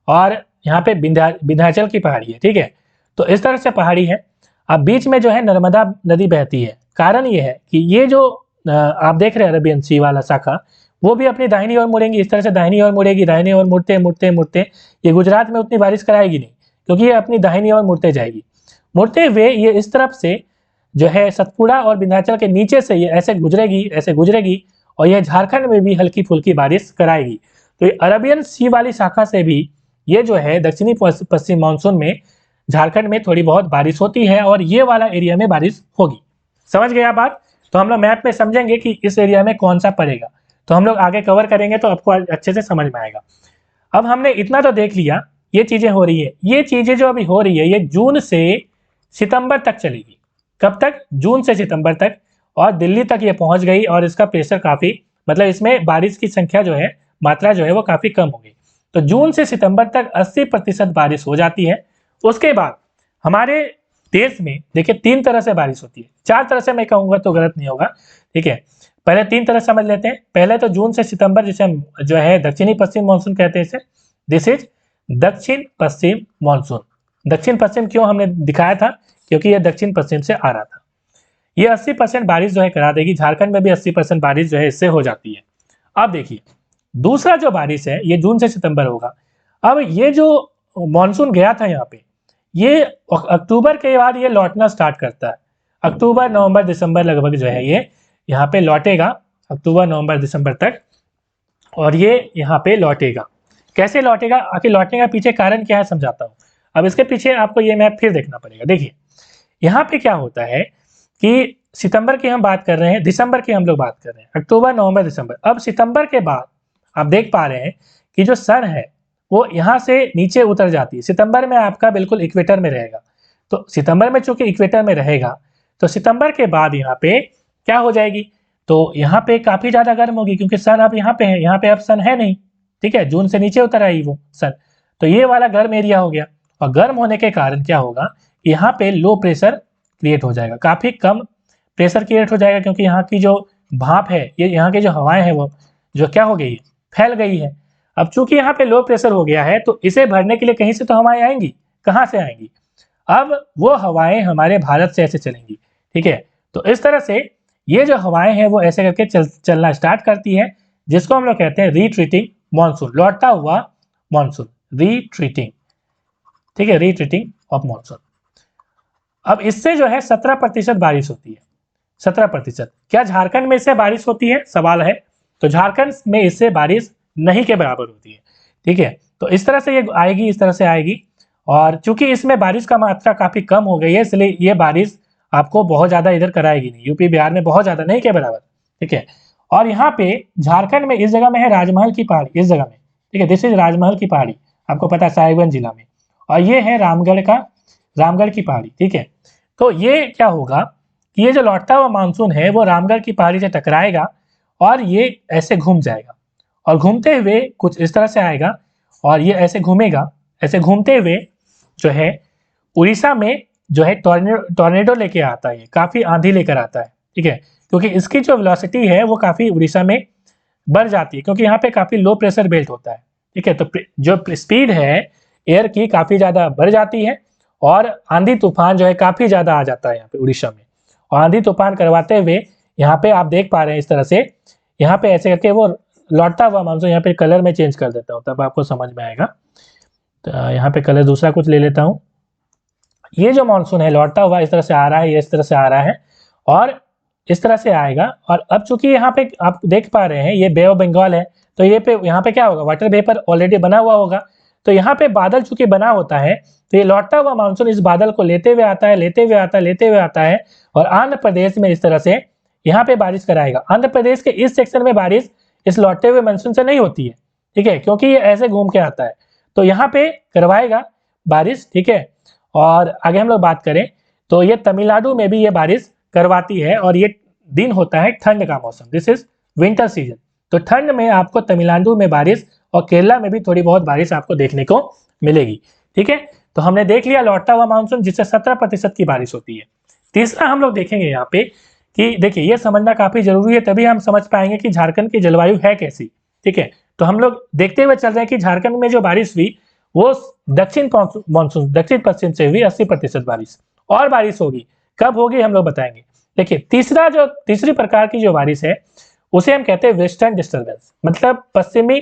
और यहाँ पे विंध्याचल की पहाड़ी है। ठीक है, तो इस तरह से पहाड़ी है। अब बीच में जो है नर्मदा नदी बहती है। कारण ये है कि ये जो आप देख रहे हैं अरबियन सी वाला शाखा, वो भी अपनी दाहिनी ओर मुड़ेंगी, इस तरह से दाहिनी ओर मुड़ेगी, दाहिनी ओर मुड़ते मुड़ते मुड़ते ये गुजरात में उतनी बारिश कराएगी नहीं, क्योंकि ये अपनी दाहिनी ओर मुड़ते जाएगी। मुड़ते हुए ये इस तरफ से जो है सतपुड़ा और विंध्याचल के नीचे से ये ऐसे गुजरेगी और यह झारखंड में भी हल्की फुल्की बारिश कराएगी। तो ये अरबियन सी वाली शाखा से भी ये जो है दक्षिणी पश्चिम मानसून में झारखंड में थोड़ी बहुत बारिश होती है और ये वाला एरिया में बारिश होगी। समझ गए आप बात? तो हम लोग मैप में समझेंगे कि इस एरिया में कौन सा पड़ेगा, तो हम लोग आगे कवर करेंगे तो आपको अच्छे से समझ में आएगा। अब हमने इतना तो देख लिया, ये चीजें हो रही है, ये चीजें जो अभी हो रही है ये जून से सितंबर तक चलेगी। कब तक? जून से सितंबर तक, और दिल्ली तक ये पहुंच गई और इसका प्रेशर काफी, मतलब इसमें बारिश की संख्या जो है, मात्रा जो है वो काफी कम हो गई। तो जून से सितंबर तक 80% बारिश हो जाती है। उसके बाद हमारे देश में देखिए 3 तरह से बारिश होती है, 4 तरह से मैं कहूंगा तो गलत नहीं होगा। ठीक है, पहले 3 तरह समझ लेते हैं। पहले तो जून से सितंबर, जिसे हम जो है दक्षिणी पश्चिम मानसून कहते हैं इसे, दिस इज दक्षिण पश्चिम मानसून। दक्षिण पश्चिम क्यों हमने दिखाया था? क्योंकि यह दक्षिण पश्चिम से आ रहा था। ये 80% बारिश जो है करा देगी, झारखंड में भी 80% बारिश जो है इससे हो जाती है। अब देखिए दूसरा जो बारिश है ये जून से सितंबर होगा। अब ये जो मानसून गया था यहाँ पे, ये अक्टूबर के बाद ये लौटना स्टार्ट करता है। अक्टूबर नवंबर दिसंबर लगभग जो है ये यहाँ पे लौटेगा, अक्टूबर नवंबर दिसंबर तक, और ये यहाँ पे लौटेगा। कैसे लौटेगा, आखिर लौटने का पीछे कारण क्या है समझाता हूँ। अब इसके पीछे आपको ये मैप फिर देखना पड़ेगा। देखिए यहाँ पे क्या होता है कि सितंबर की हम बात कर रहे हैं, दिसंबर की हम लोग बात कर रहे हैं, अक्टूबर नवंबर दिसंबर। अब सितंबर के बाद आप देख पा रहे हैं कि जो सन है वो यहाँ से नीचे उतर जाती है। सितंबर में आपका बिल्कुल इक्वेटर में रहेगा, तो सितंबर में चूंकि इक्वेटर में रहेगा तो सितंबर के बाद यहाँ पे क्या हो जाएगी, तो यहाँ पे काफी ज्यादा गर्म होगी, क्योंकि सन अब यहाँ पे है, यहाँ पे अब सन है नहीं। ठीक है, जून से नीचे उतर आई वो सन, तो ये वाला गर्म एरिया हो गया। और गर्म होने के कारण क्या होगा, यहाँ पे लो प्रेशर क्रिएट हो जाएगा, काफी कम प्रेशर क्रिएट हो जाएगा, क्योंकि यहाँ की जो भाप है, ये यहाँ की जो हवाएं हैं वो जो क्या हो गई है, फैल गई है। अब चूंकि यहाँ पे लो प्रेशर हो गया है तो इसे भरने के लिए कहीं से तो हवाएं आएंगी, कहाँ से आएंगी? अब वो हवाएं हमारे भारत से ऐसे चलेंगी। ठीक है, तो इस तरह से ये जो हवाएं हैं वो ऐसे करके चलना स्टार्ट करती है, जिसको हम लोग कहते हैं रिट्रीटिंग मानसून, लौटता हुआ मानसून, रिट्रीटिंग। ठीक है, रिट्रीटिंग ऑफ मानसून। अब इससे जो है 17% बारिश होती है, 17%। क्या झारखंड में इससे बारिश होती है, सवाल है। तो झारखंड में इससे बारिश नहीं के बराबर होती है। ठीक है, तो इस तरह से ये आएगी, इस तरह से आएगी, और चूंकि इसमें बारिश का मात्रा काफी कम हो गई है, इसलिए ये बारिश आपको बहुत ज्यादा इधर कराएगी नहीं, यूपी बिहार में बहुत ज्यादा नहीं के बराबर। ठीक है, और यहाँ पे झारखंड में इस जगह में है राजमहल की पहाड़ी, इस जगह में। ठीक है, दिस इज राजमहल की पहाड़ी, आपको पता है साहिबगंज जिला में, और ये है रामगढ़ की पहाड़ी। ठीक है, तो ये क्या होगा कि ये जो लौटता हुआ मानसून है वो रामगढ़ की पहाड़ी से टकराएगा और ये ऐसे घूम जाएगा, और घूमते हुए कुछ इस तरह से आएगा और ये ऐसे घूमेगा, ऐसे घूमते हुए जो है उड़ीसा में जो है टॉर्नेडो लेके आता है, काफ़ी आंधी लेकर आता है, ठीक है, क्योंकि इसकी जो वेलोसिटी है वो काफ़ी उड़ीसा में बढ़ जाती है, क्योंकि यहाँ पे काफ़ी लो प्रेशर बेल्ट होता है, ठीक है। तो जो स्पीड है एयर की काफ़ी ज़्यादा बढ़ जाती है और आंधी तूफान जो है काफ़ी ज़्यादा आ जाता है यहाँ पे उड़ीसा में। और आंधी तूफान करवाते हुए यहाँ पे आप देख पा रहे हैं इस तरह से, यहाँ पे ऐसे करके वो लौटता हुआ मानसून, यहाँ पे कलर में चेंज कर देता हूँ तब आपको समझ में आएगा। तो यहाँ पे कलर दूसरा कुछ ले लेता हूँ। ये जो मानसून है लौटता हुआ इस तरह से आ रहा है, ये इस तरह से आ रहा है और इस तरह से आएगा। और अब चूंकि यहाँ पे आप देख पा रहे हैं ये बे ऑफ बंगाल है, तो ये पे यहाँ पे क्या होगा, वाटर वेपर ऑलरेडी बना हुआ होगा, तो यहाँ पे बादल चूंकि बना होता है तो ये लौटता हुआ मानसून इस बादल को लेते हुए आता है, लेते हुए आता है, लेते हुए आता है और आंध्र प्रदेश में इस तरह से यहाँ पे बारिश कराएगा। आंध्र प्रदेश के इस सेक्शन में बारिश इस लौटते हुए मानसून से नहीं होती है, ठीक है, क्योंकि ये ऐसे घूम के आता है, तो यहाँ पे करवाएगा बारिश, ठीक है। और आगे हम लोग बात करें तो ये तमिलनाडु में भी ये बारिश करवाती है और ये दिन होता है ठंड का मौसम, दिस इज विंटर सीजन। तो ठंड में आपको तमिलनाडु में बारिश और केरला में भी थोड़ी बहुत बारिश आपको देखने को मिलेगी, ठीक है। तो हमने देख लिया लौटता हुआ मानसून जिससे 17% की बारिश होती है। तीसरा हम लोग देखेंगे यहाँ पे कि देखिए ये समझना काफी जरूरी है, तभी हम समझ पाएंगे कि झारखंड की जलवायु है कैसी, ठीक है। तो हम लोग देखते हुए चल रहे हैं कि झारखंड में जो बारिश हुई वो दक्षिण मानसून दक्षिण पश्चिम से हुई 80% बारिश, और बारिश होगी, कब होगी हम लोग बताएंगे। देखिए तीसरी प्रकार की जो बारिश है उसे हम कहते हैं वेस्टर्न डिस्टर्बेंस, मतलब पश्चिमी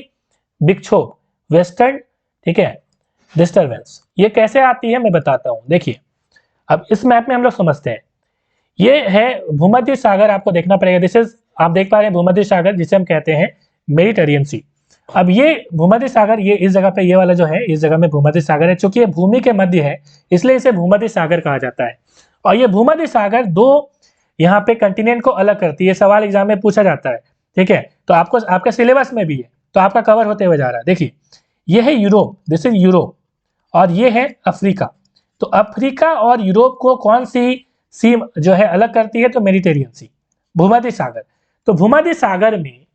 विक्षोभ, वेस्टर्न, ठीक है, डिस्टर्बेंस। ये कैसे आती है मैं बताता हूं। देखिए अब इस मैप में हम लोग समझते हैं, ये है भूमध्य सागर, आपको देखना पड़ेगा, दिस इज आप देख पा रहे हैं भूमध्य सागर जिसे हम कहते हैं मेडिटेरियन सी। अब ये भूमध्य सागर ये इस जगह पे ये वाला जो है इस जगह में भूमध्य सागर है, चूंकि ये भूमि के मध्य है इसलिए इसे भूमध्य सागर कहा जाता है। और ये भूमध्य सागर दो यहाँ पे कंटिनेंट को अलग करती है, सवाल एग्जाम में पूछा जाता है, ठीक है। तो आपको आपके सिलेबस में भी है, तो आपका कवर होते हुए जा रहा है। देखिए ये है यूरोप, दिस इज यूरोप, और ये है अफ्रीका। तो अफ्रीका और यूरोप को कौन सी सी जो है अलग करती है, तो मेडिटेरियन सी, भूमध्य सागर। तो भूमध्य सागर में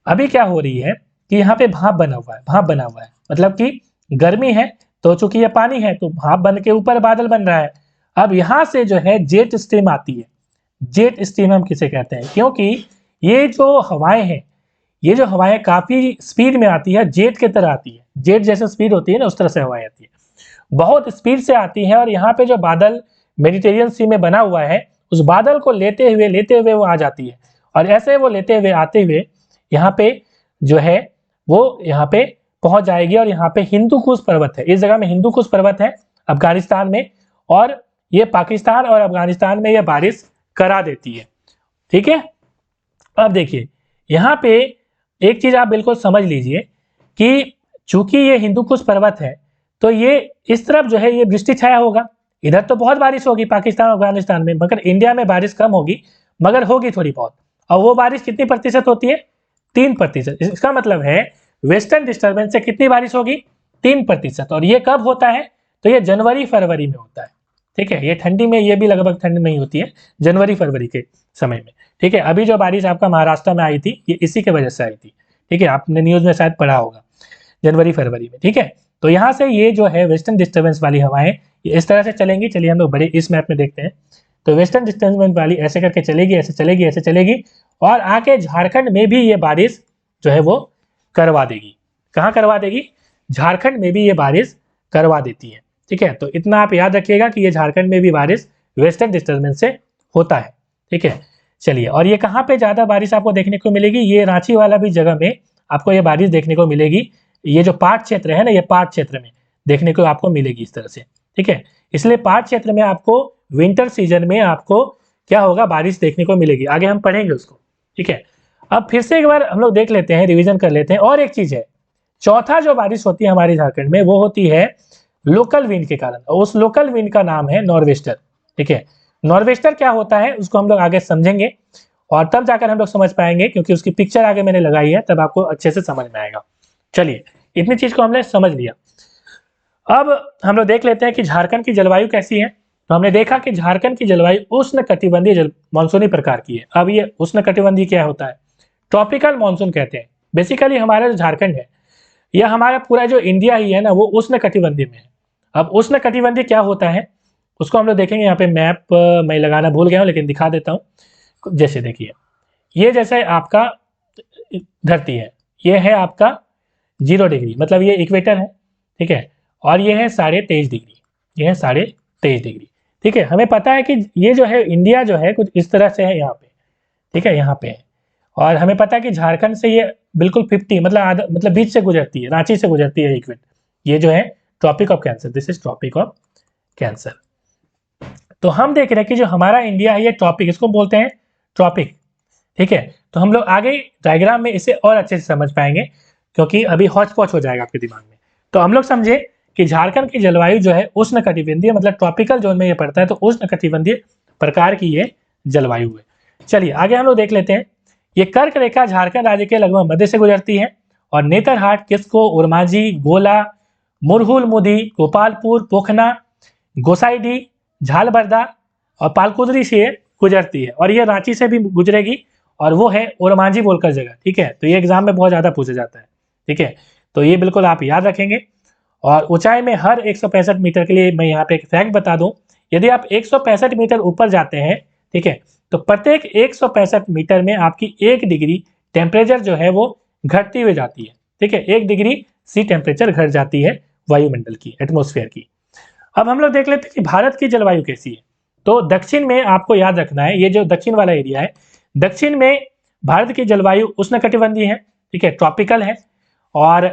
अभी क्या हो रही है कि यहाँ पे भाप बना हुआ है, भाप बना हुआ है मतलब कि गर्मी है, तो चूंकि ये पानी है तो भाप बन के ऊपर बादल बन रहा है। अब यहाँ से जो है जेट स्ट्रीम आती है, जेट स्ट्रीम हम किसे कहते हैं, क्योंकि ये जो हवाएं हैं, ये जो हवाएं काफी स्पीड में आती है, जेट की तरह आती है, जेट जैसे स्पीड होती है ना उस तरह से हवाएं आती है, बहुत स्पीड से आती है। और यहाँ पे जो बादल मेडिटेरियन सी में बना हुआ है उस बादल को लेते हुए वो आ जाती है, और ऐसे वो लेते हुए आते हुए यहाँ पे जो है वो यहाँ पे पहुंच जाएगी। और यहाँ पे हिंदू कुश पर्वत है, इस जगह में हिंदू कुश पर्वत है अफगानिस्तान में, और ये पाकिस्तान और अफगानिस्तान में ये बारिश करा देती है, ठीक है। अब देखिए यहाँ पे एक चीज आप बिल्कुल समझ लीजिए कि चूंकि ये हिंदू कुश पर्वत है तो ये इस तरफ जो है ये वृष्टि छाया होगा, इधर तो बहुत बारिश होगी पाकिस्तान और अफगानिस्तान में, मगर इंडिया में बारिश कम होगी, मगर होगी थोड़ी बहुत। और वो बारिश कितनी प्रतिशत होती है, 3%। इसका मतलब है वेस्टर्न डिस्टर्बेंस से कितनी बारिश होगी, 3%। और ये कब होता है, तो ये जनवरी फरवरी में होता है, ठीक है। ये ठंडी में, ये भी लगभग ठंड में ही होती है, जनवरी फरवरी के समय में, ठीक है। अभी जो बारिश आपका महाराष्ट्र में आई थी ये इसी के वजह से आई थी, ठीक है, आपने न्यूज में शायद पढ़ा होगा, जनवरी फरवरी में, ठीक है। तो यहाँ से ये जो है वेस्टर्न डिस्टर्बेंस वाली हवाएं ये इस तरह से चलेंगी। चलिए हम लोग बड़े इस मैप में देखते हैं। तो वेस्टर्न डिस्टर्बेंस वाली ऐसे करके चलेगी, ऐसे चलेगी, ऐसे चलेगी, और आके झारखंड में भी ये बारिश जो है वो करवा देगी। कहाँ करवा देगी, झारखंड में भी ये बारिश करवा देती है, ठीक है। तो इतना आप याद रखिएगा कि ये झारखंड में भी बारिश वेस्टर्न डिस्टर्बेंस से होता है, ठीक है। चलिए, और ये कहाँ पे ज्यादा बारिश आपको देखने को मिलेगी, ये रांची वाला भी जगह में आपको ये बारिश देखने को मिलेगी। ये जो पाट क्षेत्र है ना, ये पाट क्षेत्र में देखने को आपको मिलेगी इस तरह से, ठीक है। इसलिए पाट क्षेत्र में आपको विंटर सीजन में आपको क्या होगा, बारिश देखने को मिलेगी। आगे हम पढ़ेंगे उसको, ठीक है। अब फिर से एक बार हम लोग देख लेते हैं, रिवीजन कर लेते हैं। और एक चीज है, चौथा जो बारिश होती है हमारे झारखंड में वो होती है लोकल विंड के कारण, और उस लोकल विंड का नाम है नॉर्वेस्टर, ठीक है। नॉर्वेस्टर क्या होता है उसको हम लोग आगे समझेंगे, और तब जाकर हम लोग समझ पाएंगे, क्योंकि उसकी पिक्चर आगे मैंने लगाई है, तब आपको अच्छे से समझ में आएगा। चलिए, इतनी चीज को हमने समझ लिया। अब हम लोग देख लेते हैं कि झारखंड की जलवायु कैसी है। तो हमने देखा कि झारखंड की जलवायु उष्ण कटिबंधीय मानसूनी प्रकार की है। अब ये उष्ण कटिबंधीय क्या होता है, ट्रॉपिकल मानसून कहते हैं। बेसिकली हमारा जो झारखंड है यह हमारा पूरा जो इंडिया ही है ना वो उष्णकटिबंधीय में है। अब उष्णकटिबंधीय क्या होता है उसको हम लोग देखेंगे। यहाँ पे मैप मैं लगाना भूल गया हूँ लेकिन दिखा देता हूँ। जैसे देखिए ये जैसे आपका धरती है, ये है आपका 0 डिग्री, मतलब ये इक्वेटर है, ठीक है, और ये है 23.5 डिग्री, ये है 23.5 डिग्री, ठीक है। हमें पता है कि ये जो है इंडिया जो है कुछ इस तरह से है यहाँ पे, ठीक है, यहाँ पे है। और हमें पता है कि झारखंड से ये बिल्कुल 50 मतलब आधा मतलब बीच से गुजरती है, रांची से गुजरती है इक्वेटर। ये जो है tropic of cancer, this is tropic of cancer. तो हम देख रहे हैं कि जो हमारा इंडिया है ये ट्रॉपिक, इसको बोलते हैं ट्रॉपिक, ठीक है। तो हम लोग आगे डायग्राम में इसे और अच्छे से समझ पाएंगे क्योंकि अभी हौच पौच हो जाएगा आपके दिमाग में। तो हम लोग समझे कि झारखंड की जलवायु जो है उष्णकटिबंधीय मतलब ट्रॉपिकल जोन में ये पड़ता है, तो उष्णकटिबंधीय प्रकार की ये जलवायु है। चलिए आगे हम लोग देख लेते हैं। ये कर्क रेखा झारखंड राज्य के लगभग मध्य से गुजरती है और नेतरहाट, किस्को, उरमांझी, गोला, मुरहुल मुदी, गोपालपुर, पोखना, गोसाईडीह, झालबर्दा और पालकुदरी से गुजरती है और ये रांची से भी गुजरेगी और वो है ओरमांझी बोलकर जगह, ठीक है। तो ये एग्जाम में बहुत ज़्यादा पूछा जाता है, ठीक है। तो ये बिल्कुल आप याद रखेंगे। और ऊंचाई में हर 165 मीटर के लिए मैं यहाँ पे एक फैक्ट बता दूं, यदि आप 165 मीटर ऊपर जाते हैं, ठीक है, तो प्रत्येक 165 मीटर में आपकी 1 डिग्री टेम्परेचर जो है वो घटती हुई जाती है, ठीक है। 1 डिग्री सी टेम्परेचर घट जाती है वायुमंडल की, एटमोस्फेयर की। अब हम लोग देख लेते हैं कि भारत की जलवायु कैसी है। तो दक्षिण में आपको याद रखना है, ये जो दक्षिण वाला एरिया है, दक्षिण में भारत की जलवायु उष्णकटिबंधीय है, ठीक है, ट्रॉपिकल है। और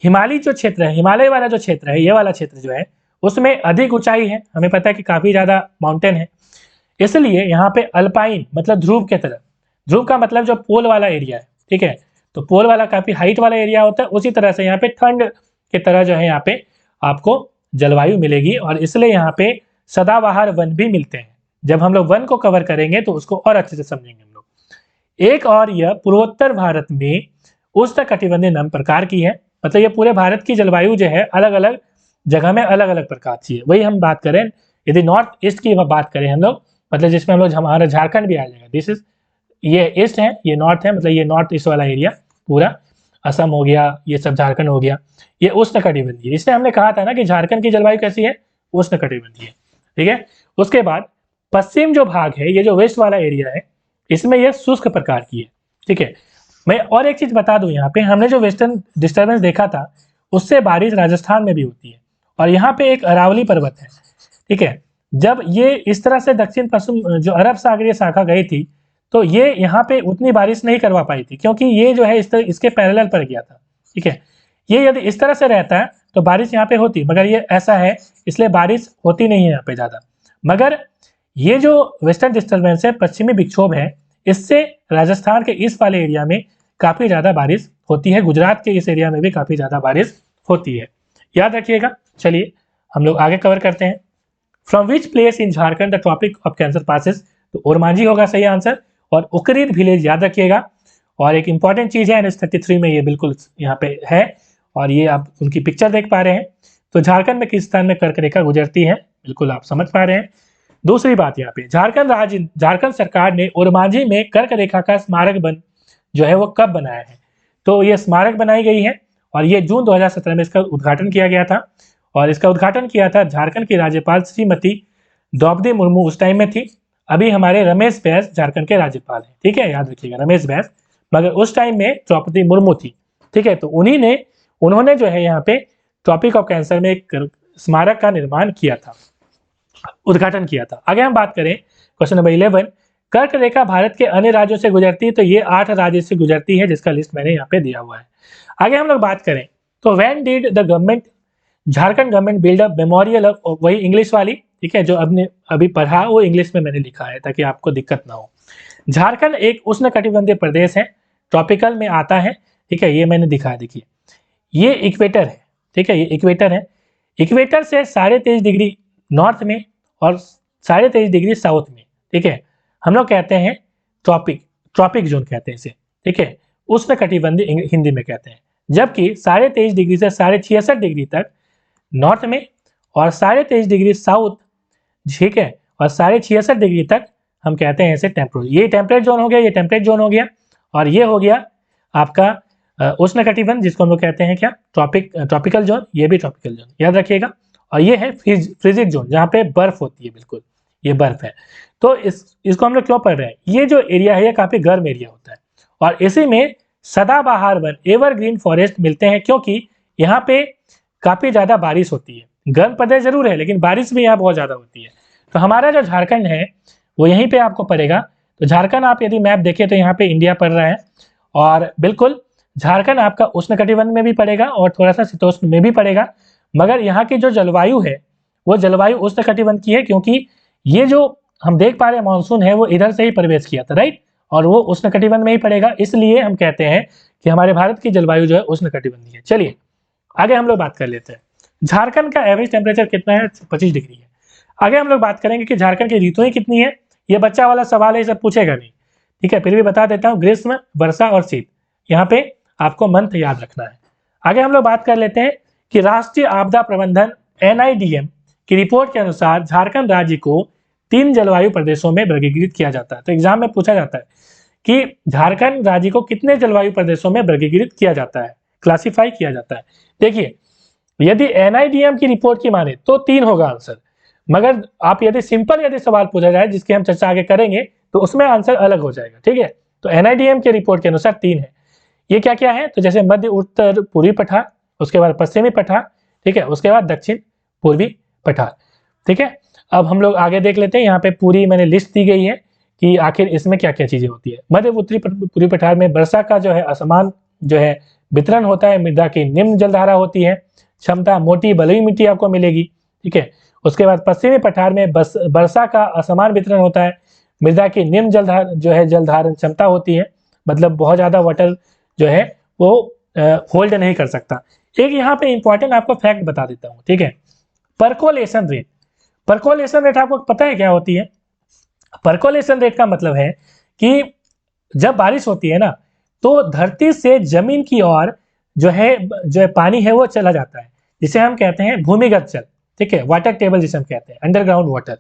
हिमालय जो क्षेत्र है, हिमालय वाला जो क्षेत्र है, ये वाला क्षेत्र जो है उसमें अधिक ऊंचाई है, हमें पता है कि काफी ज्यादा माउंटेन है, इसलिए यहाँ पे अल्पाइन मतलब ध्रुव के तरह, ध्रुव का मतलब जो पोल वाला एरिया है, ठीक है, तो पोल वाला काफी हाइट वाला एरिया होता है, उसी तरह से यहाँ पे ठंड के तरह जो है यहाँ पे आपको जलवायु मिलेगी और इसलिए यहाँ पे सदाबहार वन भी मिलते हैं। जब हम लोग वन को कवर करेंगे तो उसको और अच्छे से समझेंगे हम लोग। एक और यह पूर्वोत्तर भारत में उष्णकटिबंधीय नाम प्रकार की है, मतलब ये पूरे भारत की जलवायु जो है अलग अलग जगह में अलग अलग प्रकार की है। वही हम बात करें यदि नॉर्थ ईस्ट की बात करें हम लोग, मतलब जिसमें हम लोग हमारा झारखंड भी आ जाएगा, दिस इज ये ईस्ट है, ये नॉर्थ है, मतलब ये नॉर्थ ईस्ट वाला एरिया पूरा असम हो गया, ये सब झारखंड हो गया, ये उष्णकटिबंधीय। इसलिए हमने कहा था ना कि झारखंड की जलवायु कैसी है, उष्णकटिबंधीय, ठीक है। उसके बाद पश्चिम जो भाग है, ये जो वेस्ट वाला एरिया है, इसमें यह शुष्क प्रकार की है, ठीक है। मैं और एक चीज बता दूं, यहाँ पे हमने जो वेस्टर्न डिस्टर्बेंस देखा था उससे बारिश राजस्थान में भी होती है और यहाँ पे एक अरावली पर्वत है, ठीक है। जब ये इस तरह से दक्षिण पश्चिम जो अरब सागरीय शाखा गई थी तो ये यहाँ पे उतनी बारिश नहीं करवा पाई थी क्योंकि ये जो है इसके पैरेलल पर गया था, ठीक है। ये यदि इस तरह से रहता है तो बारिश यहाँ पे होती, मगर ये ऐसा है इसलिए बारिश होती नहीं है यहाँ पे ज़्यादा। मगर ये जो वेस्टर्न डिस्टर्बेंस है, पश्चिमी विक्षोभ है, इससे राजस्थान के इस वाले एरिया में काफ़ी ज़्यादा बारिश होती है, गुजरात के इस एरिया में भी काफ़ी ज़्यादा बारिश होती है, याद रखिएगा। चलिए हम लोग आगे कवर करते हैं। From which place in Jharkhand the tropic of cancer passes, तो ओरमांझी होगा सही आंसर। और उकरीद विलेज याद रखिएगा। और एक इंपॉर्टेंट चीज़ है NH-33 में ये बिल्कुल यहाँ पे है और ये आप उनकी पिक्चर देख पा रहे हैं। तो झारखंड में किस स्थान में कर्क रेखा गुजरती है, बिल्कुल आप समझ पा रहे हैं। दूसरी बात यहाँ पे झारखंड सरकार ने ओरमांझी में कर्क रेखा का स्मारक बन जो है वो कब बनाया है, तो ये स्मारक बनाई गई है और ये जून 2017 में इसका उद्घाटन किया गया था। और इसका उद्घाटन किया था झारखंड की राज्यपाल श्रीमती द्रौपदी मुर्मू उस टाइम में थी। अभी हमारे रमेश बैस झारखंड के राज्यपाल हैं, ठीक है, याद रखिएगा रमेश बैस, मगर उस टाइम में द्रौपदी मुर्मू थी, ठीक है। तो उन्होंने जो है यहाँ पे ट्रॉपिक ऑफ कैंसर में एक स्मारक का निर्माण किया था, उद्घाटन किया था। आगे हम बात करें क्वेश्चन नंबर 11, कर्क रेखा भारत के अन्य राज्यों से गुजरती है, तो ये 8 राज्य से गुजरती है जिसका लिस्ट मैंने यहाँ पे दिया हुआ है। आगे हम लोग बात करें तो when did the government Jharkhand government build up memorial, वही इंग्लिश वाली, ठीक है, जो आपने अभी पढ़ा वो इंग्लिश में मैंने लिखा है ताकि आपको दिक्कत ना हो। झारखंड एक उष्णकटिबंधीय प्रदेश है, ट्रॉपिकल में आता है, ठीक है, ये मैंने दिखाया, देखिए ये इक्वेटर है, ठीक है, ये इक्वेटर है। इक्वेटर से 23.5 डिग्री नॉर्थ में और 23.5 डिग्री साउथ में, ठीक है, हम लोग कहते हैं ट्रॉपिक जोन कहते हैं इसे, ठीक है, उष्णकटिबंधीय हिंदी में कहते हैं। जबकि 23.5 डिग्री से 66.5 डिग्री तक नॉर्थ में और 23.5 डिग्री साउथ, ठीक है, और 66.5 डिग्री तक हम कहते हैं इसे टेम्परेट। ये टेम्परेट जोन हो गया, ये टेम्परेट जोन हो गया और ये हो गया आपका उष्णकटिबंध, जिसको हम लोग कहते हैं क्या, ट्रॉपिकल जोन, ये भी ट्रॉपिकल जोन याद रखिएगा। और ये है फ्रीजिक जोन, जहाँ पे बर्फ होती है, बिल्कुल ये बर्फ है। तो इसको हम लोग क्यों पढ़ रहे हैं, ये जो एरिया है ये काफी गर्म एरिया होता है और इसी में सदाबहार वन, एवरग्रीन फॉरेस्ट मिलते हैं, क्योंकि यहाँ पे काफी ज्यादा बारिश होती है। गर्म प्रदेश जरूर है लेकिन बारिश भी यहाँ बहुत ज्यादा होती है। तो हमारा जो झारखंड है वो यहीं पे आपको पड़ेगा। तो झारखंड आप यदि मैप देखें तो यहाँ पे इंडिया पड़ रहा है और बिल्कुल झारखंड आपका उष्णकटिबंध में भी पड़ेगा और थोड़ा सा शीतोष्ण में भी पड़ेगा, मगर यहाँ की जो जलवायु है वो जलवायु उष्णकटिबंध की है, क्योंकि ये जो हम देख पा रहे हैं मानसून है वो इधर से ही प्रवेश किया था, राइट, और वो उष्णकटिबंध में ही पड़ेगा, इसलिए हम कहते हैं कि हमारे भारत की जलवायु जो है उष्णकटिबंधीय है। चलिए आगे हम लोग बात कर लेते हैं, झारखंड का एवरेज टेम्परेचर कितना है, 25 डिग्री है। आगे हम लोग बात करेंगे कि झारखंड की ऋतुएं कितनी है, ये बच्चा वाला सवाल है, ये सब पूछेगा नहीं, ठीक है, फिर भी बता देता हूँ, ग्रीष्म, वर्षा और शीत, यहाँ पे आपको मंथ याद रखना है। आगे हम लोग बात कर लेते हैं कि राष्ट्रीय आपदा प्रबंधन NIDM की रिपोर्ट के अनुसार झारखंड राज्य को 3 जलवायु प्रदेशों में वर्गीकृत किया जाता है। तो एग्जाम में पूछा जाता है कि झारखंड राज्य को कितने जलवायु प्रदेशों में वर्गीकृत किया जाता है, क्लासिफाई किया जाता है। देखिए यदि NIDM की रिपोर्ट की माने तो 3 होगा आंसर, मगर आप यदि सिंपल यदि सवाल पूछा जाए जिसकी हम चर्चा आगे करेंगे तो उसमें आंसर अलग हो जाएगा, ठीक है। तो NIDM के रिपोर्ट के अनुसार 3 है। ये क्या क्या है, तो जैसे मध्य उत्तर पूर्वी पठार, उसके बाद पश्चिमी पठार, ठीक है, उसके बाद दक्षिण पूर्वी पठार, ठीक है। अब हम लोग आगे देख लेते हैं, यहाँ पे पूरी मैंने लिस्ट दी गई है कि आखिर इसमें क्या क्या चीजें होती है। मध्य उत्तरी पूर्वी पठार में वर्षा का जो है असमान जो है वितरण होता है, मृदा की निम्न जलधारा होती है, क्षमता मोटी बलुई मिट्टी आपको मिलेगी, ठीक है। उसके बाद पश्चिमी पठार में वर्षा का असमान वितरण होता है, मृदा की निम्न जलधारण क्षमता होती है, मतलब बहुत ज्यादा वाटर जो है वो होल्ड नहीं कर सकता। एक यहाँ पे इंपॉर्टेंट आपको फैक्ट बता देता हूँ, ठीक है, परकोलेशन रेट। परकोलेशन रेट आपको पता है क्या होती है, परकोलेशन रेट का मतलब है कि जब बारिश होती है ना तो धरती से जमीन की ओर जो है पानी है वो चला जाता है, जिसे हम कहते हैं भूमिगत जल, ठीक है, वाटर टेबल जिसे हम कहते हैं, अंडरग्राउंड वाटर।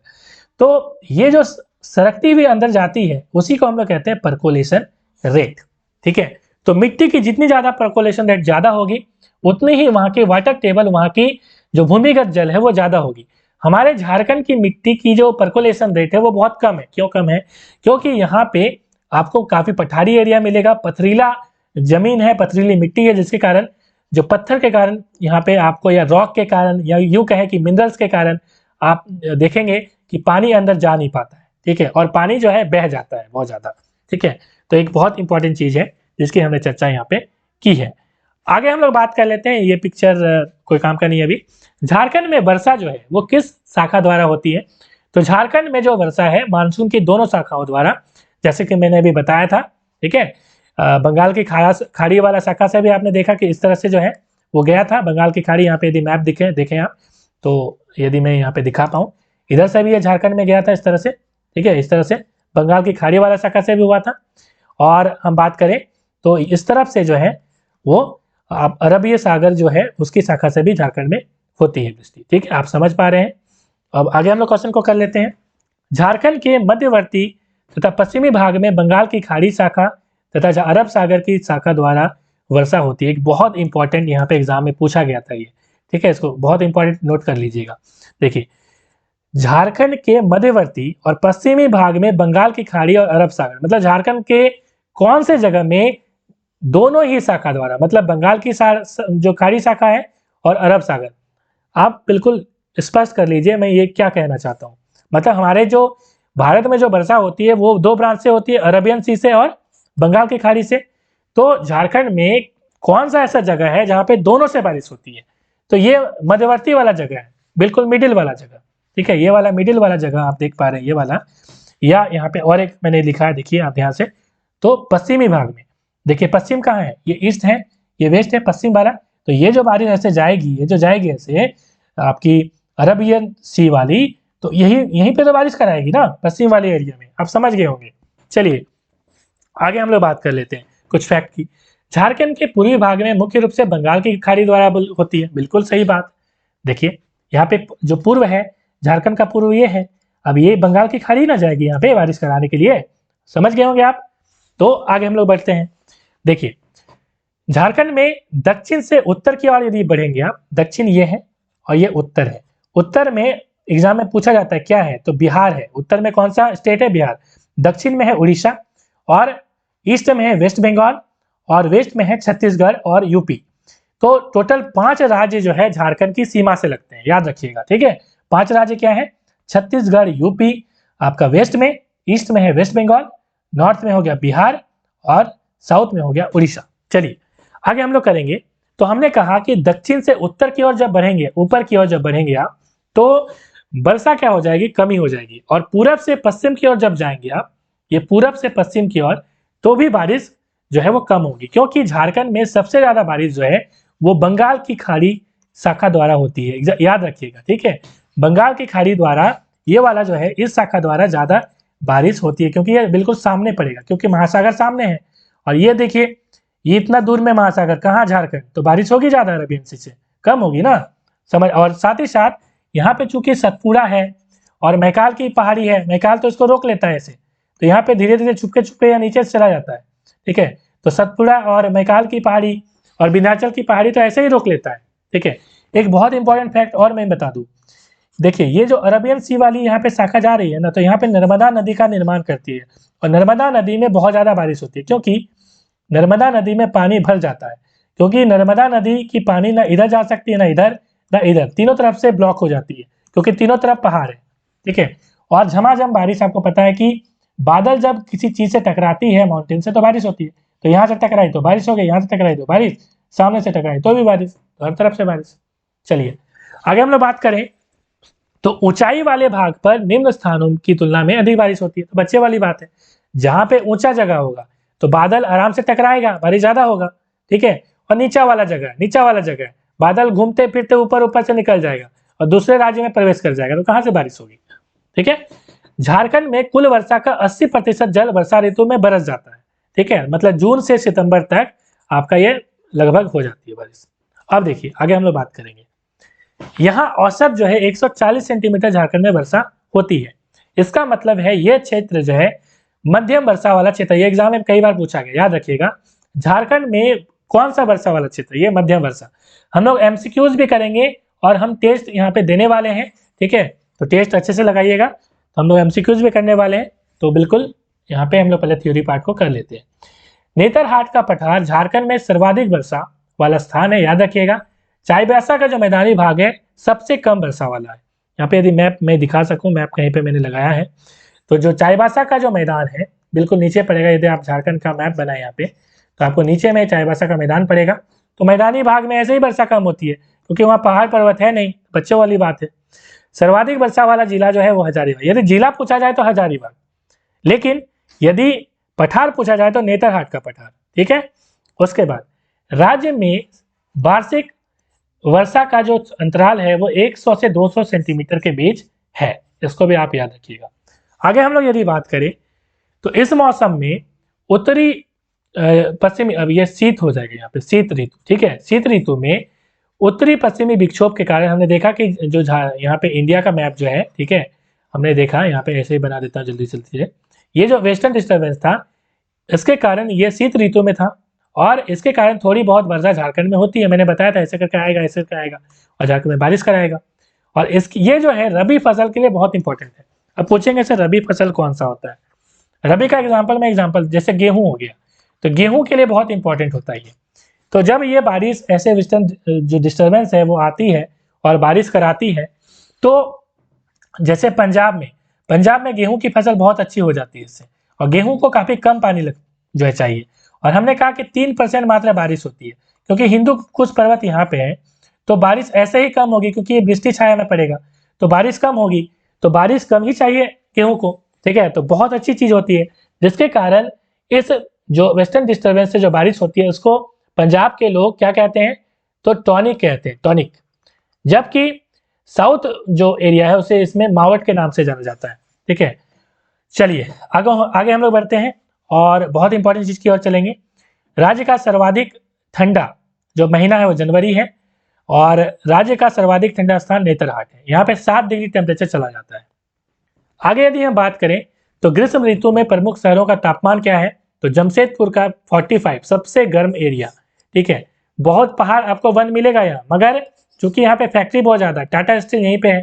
तो ये जो सरकती हुई अंदर जाती है उसी को हम लोग कहते हैं परकोलेशन रेट, ठीक है। तो मिट्टी की जितनी ज्यादा परकोलेशन रेट ज्यादा होगी उतनी ही वहां की वाटर टेबल, वहां की जो भूमिगत जल है वो ज्यादा होगी। हमारे झारखंड की मिट्टी की जो परकोलेशन रेट है वो बहुत कम है। क्यों कम है, क्योंकि यहाँ पे आपको काफी पठारी एरिया मिलेगा, पथरीला जमीन है, पथरीली मिट्टी है, जिसके कारण जो पत्थर के कारण यहाँ पे आपको, या रॉक के कारण, या यूं कहें कि मिनरल्स के कारण आप देखेंगे कि पानी अंदर जा नहीं पाता है, ठीक है, और पानी जो है बह जाता है बहुत ज्यादा, ठीक है। तो एक बहुत इंपॉर्टेंट चीज है जिसकी हमने चर्चा यहाँ पे की है। आगे हम लोग बात कर लेते हैं, ये पिक्चर कोई काम का नहीं है अभी। झारखंड में वर्षा जो है वो किस शाखा द्वारा होती है, तो झारखंड में जो वर्षा है मानसून की दोनों शाखाओं द्वारा, जैसे कि मैंने अभी बताया था, ठीक है। बंगाल की खाड़ी वाला शाखा से भी आपने देखा कि इस तरह से जो है वो गया था, बंगाल की खाड़ी, यहाँ पे यदि मैप देखें आप तो, यदि मैं यहाँ पे दिखा पाऊँ, इधर से भी ये झारखंड में गया था इस तरह से, ठीक है, इस तरह से बंगाल की खाड़ी वाला शाखा से भी हुआ था। और हम बात करें तो इस तरफ से जो है वो अरबिय सागर जो है उसकी शाखा से भी झारखंड में होती है वृष्टि, ठीक है, आप समझ पा रहे हैं। अब आगे हम लोग क्वेश्चन को कर लेते हैं। झारखंड के मध्यवर्ती तथा पश्चिमी भाग में बंगाल की खाड़ी शाखा तथा अरब सागर की शाखा द्वारा वर्षा होती है। एक बहुत इंपॉर्टेंट यहाँ पे एग्जाम में पूछा गया था ये, ठीक है, इसको बहुत इंपॉर्टेंट नोट कर लीजिएगा। देखिए झारखंड के मध्यवर्ती और पश्चिमी भाग में बंगाल की खाड़ी और अरब सागर, मतलब झारखंड के कौन से जगह में दोनों ही शाखा द्वारा, मतलब बंगाल की जो खाड़ी शाखा है और अरब सागर, आप बिल्कुल स्पष्ट कर लीजिए मैं ये क्या कहना चाहता हूँ। मतलब हमारे जो भारत में जो वर्षा होती है वो 2 ब्रांच से होती है, अरबियन सी से और बंगाल की खाड़ी से। तो झारखंड में कौन सा ऐसा जगह है जहाँ पे दोनों से बारिश होती है, तो ये मध्यवर्ती वाला जगह है, बिल्कुल मिडिल वाला जगह, ठीक है, ये वाला मिडिल वाला जगह आप देख पा रहे हैं, ये वाला। या यहाँ पे और एक मैंने लिखा है, देखिए आप ध्यान से, तो पश्चिमी भाग में देखिए, पश्चिम कहाँ है, ये ईस्ट है, ये वेस्ट है, पश्चिम वाला। तो ये जो बारिश ऐसे जाएगी, ये जो जाएगी ऐसे आपकी अरबियन सी वाली, तो यहीं पे तो बारिश कराएगी ना, पश्चिम वाले एरिया में, आप समझ गए होंगे। चलिए आगे हम लोग बात कर लेते हैं कुछ फैक्ट की। झारखंड के पूर्वी भाग में मुख्य रूप से बंगाल की खाड़ी द्वारा होती है, बिल्कुल सही बात। देखिए यहाँ पे जो पूर्व है, झारखंड का पूर्व ये है, अब ये बंगाल की खाड़ी ना जाएगी यहाँ पे बारिश कराने के लिए, समझ गए होंगे आप। तो आगे हम लोग बढ़ते हैं। देखिए झारखंड में दक्षिण से उत्तर की ओर यदि बढ़ेंगे आप, दक्षिण ये है और ये उत्तर है। उत्तर में एग्जाम में पूछा जाता है क्या है, तो बिहार है। उत्तर में कौन सा स्टेट है? बिहार। दक्षिण में है उड़ीसा, और ईस्ट में है वेस्ट बंगाल, और वेस्ट में है छत्तीसगढ़ और यूपी। तो टोटल 5 राज्य जो है झारखंड की सीमा से लगते हैं, याद रखिएगा, ठीक है। 5 राज्य क्या है? छत्तीसगढ़, यूपी, आपका वेस्ट में, ईस्ट में है वेस्ट बंगाल, नॉर्थ में हो गया बिहार, और साउथ में हो गया उड़ीसा। चलिए आगे हम लोग करेंगे। तो हमने कहा कि दक्षिण से उत्तर की ओर जब बढ़ेंगे, ऊपर की ओर जब बढ़ेंगे आप, तो वर्षा क्या हो जाएगी? कमी हो जाएगी। और पूरब से पश्चिम की ओर जब जाएंगे आप, ये पूरब से पश्चिम की ओर, तो भी बारिश जो है वो कम होगी, क्योंकि झारखंड में सबसे ज्यादा बारिश जो है वो बंगाल की खाड़ी शाखा द्वारा होती है, याद रखिएगा, ठीक है। बंगाल की खाड़ी द्वारा ये वाला जो है, इस शाखा द्वारा ज्यादा बारिश होती है, क्योंकि ये बिल्कुल सामने पड़ेगा, क्योंकि महासागर सामने है। और ये देखिए, ये इतना दूर में महासागर, कहाँ? झारखंड। तो बारिश होगी ज्यादा अरबियन सी से? कम होगी ना, समझ। और साथ ही साथ यहाँ पे चूंकि सतपुड़ा है और मैकाल की पहाड़ी है, मैकाल तो इसको रोक लेता है ऐसे, तो यहाँ पे धीरे धीरे छुपके छुपके या नीचे से चला जाता है, ठीक है। तो सतपुड़ा और मैकाल की पहाड़ी और विंध्याचल की पहाड़ी तो ऐसे ही रोक लेता है, ठीक है। एक बहुत इंपॉर्टेंट फैक्ट और मैं बता दूं, देखिए ये जो अरबियन सी वाली यहाँ पे शाखा जा रही है ना, तो यहाँ पे नर्मदा नदी का निर्माण करती है, और नर्मदा नदी में बहुत ज्यादा बारिश होती है, क्योंकि नर्मदा नदी में पानी भर जाता है, क्योंकि नर्मदा नदी की पानी ना इधर जा सकती है, ना इधर, ना इधर, तीनों तरफ से ब्लॉक हो जाती है, क्योंकि तीनों तरफ पहाड़ है, ठीक है। और झमाझम बारिश, आपको पता है कि बादल जब किसी चीज से टकराती है, माउंटेन से, तो बारिश होती है। तो यहाँ से टकराई तो बारिश हो गई, यहाँ से टकराई तो बारिश, सामने से टकराई तो भी बारिश, तो हर तरफ से बारिश। चलिए आगे हम लोग बात करें, तो ऊंचाई वाले भाग पर निम्न स्थानों की तुलना में अधिक बारिश होती है। तो बच्चे वाली बात है, जहां पे ऊंचा जगह होगा तो बादल आराम से टकराएगा, बारिश ज्यादा होगा, ठीक है। और नीचा वाला जगह बादल घूमते फिरते ऊपर ऊपर से निकल जाएगा और दूसरे राज्य में प्रवेश कर जाएगा, तो कहां से बारिश होगी, ठीक है। झारखंड में कुल वर्षा का 80% जल वर्षा ऋतु में बरस जाता है, ठीक है। मतलब जून से सितंबर तक आपका ये लगभग हो जाती है बारिश। अब देखिए आगे हम लोग बात करेंगे, यहाँ औसत जो है 140 सेंटीमीटर झारखंड में वर्षा होती है। इसका मतलब है ये क्षेत्र जो है मध्यम वर्षा वाला क्षेत्र। ये एग्जाम में कई बार पूछा गया, याद रखिएगा। झारखंड में कौन सा वर्षा वाला क्षेत्र? ये मध्यम वर्षा। हम लोग एमसीक्यूज भी करेंगे और हम टेस्ट यहाँ पे देने वाले हैं, ठीक है। तो टेस्ट अच्छे से लगाइएगा। तो हम लोग एमसीक्यूज भी करने वाले हैं, तो बिल्कुल यहाँ पे हम लोग पहले थ्योरी पार्ट को कर लेते हैं। नेतरहाट का पठार झारखंड में सर्वाधिक वर्षा वाला स्थान है, याद रखिएगा। चाईबासा का जो मैदानी भाग है सबसे कम वर्षा वाला है। यहाँ पे यदि मैप में दिखा सकूं, मैप कहीं पे मैंने लगाया है, तो जो चाईबासा का जो मैदान है बिल्कुल नीचे पड़ेगा। यदि आप झारखंड का मैप बनाए यहाँ पे, तो आपको नीचे में चाईबासा का मैदान पड़ेगा। तो मैदानी भाग में ऐसे ही वर्षा कम होती है, क्योंकि वहाँ पहाड़ पर्वत है नहीं, बच्चों वाली बात है। सर्वाधिक वर्षा वाला जिला जो है वो हजारीबाग। यदि जिला पूछा जाए तो हजारीबाग, लेकिन यदि पठार पूछा जाए तो नेतरहाट का पठार, ठीक है। उसके बाद राज्य में वार्षिक वर्षा का जो अंतराल है वो 100 से 200 सेंटीमीटर के बीच है, इसको भी आप याद रखिएगा। आगे हम लोग यदि बात करें, तो इस मौसम में उत्तरी पश्चिमी, अब ये शीत हो जाएगा यहाँ पे, शीत ऋतु, ठीक है। शीत ऋतु में उत्तरी पश्चिमी विक्षोभ के कारण हमने देखा कि जो यहाँ पे इंडिया का मैप जो है, ठीक है, हमने देखा यहाँ पे ऐसे ही बना देता हूँ जल्दी जल्दी से। ये जो वेस्टर्न डिस्टर्बेंस था, इसके कारण ये शीत ऋतु में था, और इसके कारण थोड़ी बहुत वर्षा झारखंड में होती है। मैंने बताया था ऐसे करके आएगा, ऐसे करके आएगा, और झारखंड में बारिश कराएगा। और इसकी ये जो है रबी फसल के लिए बहुत इंपॉर्टेंट है। अब पूछेंगे सर रबी फसल कौन सा होता है? रबी का एग्जाम्पल जैसे गेहूं हो गया, तो गेहूं के लिए बहुत इंपॉर्टेंट होता है ये। तो जब ये बारिश ऐसे वेस्टर्न जो डिस्टर्बेंस है वो आती है और बारिश कराती है, तो जैसे पंजाब में गेहूं की फसल बहुत अच्छी हो जाती है इससे, और गेहूं को काफी कम पानी जो है चाहिए। और हमने कहा कि 3% मात्रा बारिश होती है, क्योंकि हिंदू कुछ पर्वत यहाँ पे है, तो बारिश ऐसे ही कम होगी, क्योंकि ये वृष्टि छाया में पड़ेगा, तो बारिश कम होगी, तो बारिश कम ही चाहिए गेहूं को, ठीक है। तो बहुत अच्छी चीज होती है, जिसके कारण इस जो वेस्टर्न डिस्टर्बेंस से जो बारिश होती है उसको पंजाब के लोग क्या कहते हैं? तो टॉनिक कहते हैं, टॉनिक। जबकि साउथ जो एरिया है उसे इसमें मावट के नाम से जाना जाता है, ठीक है। चलिए आगे हम लोग बढ़ते हैं और बहुत इंपॉर्टेंट चीज की ओर चलेंगे। राज्य का सर्वाधिक ठंडा जो महीना है वो जनवरी है, और राज्य का सर्वाधिक ठंडा स्थान नेतरहाट है। यहाँ पे 7 डिग्री टेम्परेचर चला जाता है। आगे यदि हम बात करें तो ग्रीष्म ऋतु में प्रमुख शहरों का तापमान क्या है? तो जमशेदपुर का 45 सबसे गर्म एरिया, ठीक है, बहुत पहाड़ आपको वन मिलेगा यहाँ, मगर चूंकि यहाँ पे फैक्ट्री बहुत ज़्यादा, टाटा स्टील यहीं पे है,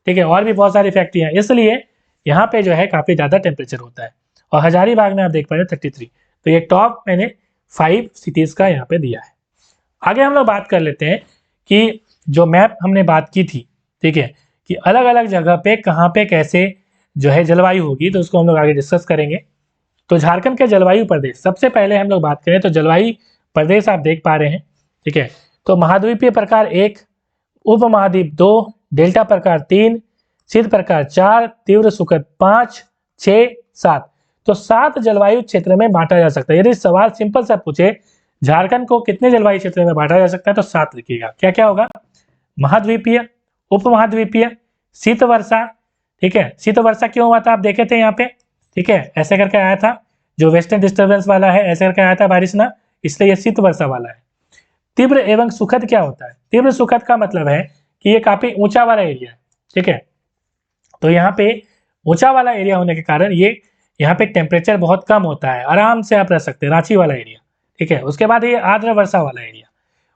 ठीक है, और भी बहुत सारी फैक्ट्रियाँ, इसलिए यहाँ पे जो है काफ़ी ज़्यादा टेम्परेचर होता है। और हजारीबाग में आप देख पा रहे हो 33। तो ये टॉप मैंने 5 सिटीज़ का यहाँ पे दिया है। आगे हम लोग बात कर लेते हैं कि जो मैप हमने बात की थी, ठीक है, कि अलग अलग जगह पे कहाँ पे कैसे जो है जलवायु होगी, तो उसको हम लोग आगे डिस्कस करेंगे। तो झारखंड के जलवायु प्रदेश, सबसे पहले हम लोग बात करें तो जलवायु प्रदेश आप देख पा रहे हैं, ठीक है। तो महाद्वीपीय प्रकार 1, उपमहाद्वीप 2, डेल्टा प्रकार 3, शीत प्रकार 4, तीव्र सुखद 5, 6, 7। तो 7 जलवायु क्षेत्र में बांटा जा सकता है। यदि सवाल सिंपल सा पूछे झारखंड को कितने जलवायु क्षेत्र में बांटा जा सकता है, तो 7 लिखिएगा। क्या क्या होगा? महाद्वीपीय, उपमहाद्वीपीय, शीत वर्षा, ठीक है, शीत वर्षा क्यों हुआ था आप देखे थे यहाँ पे, ठीक है, ऐसे करके आया था, जो वेस्टर्न डिस्टर्बेंस वाला है ऐसे करके आया था बारिश ना, इसलिए ये शीत वर्षा वाला है। तीव्र एवं सुखद क्या होता है? तीव्र सुखद का मतलब है कि ये काफी ऊंचा वाला एरिया है, ठीक है, तो यहाँ पे ऊंचा वाला एरिया होने के कारण ये यहाँ पे टेम्परेचर बहुत कम होता है, आराम से आप रह सकते हैं, रांची वाला एरिया, ठीक है। उसके बाद ये आर्द्र वर्षा वाला एरिया,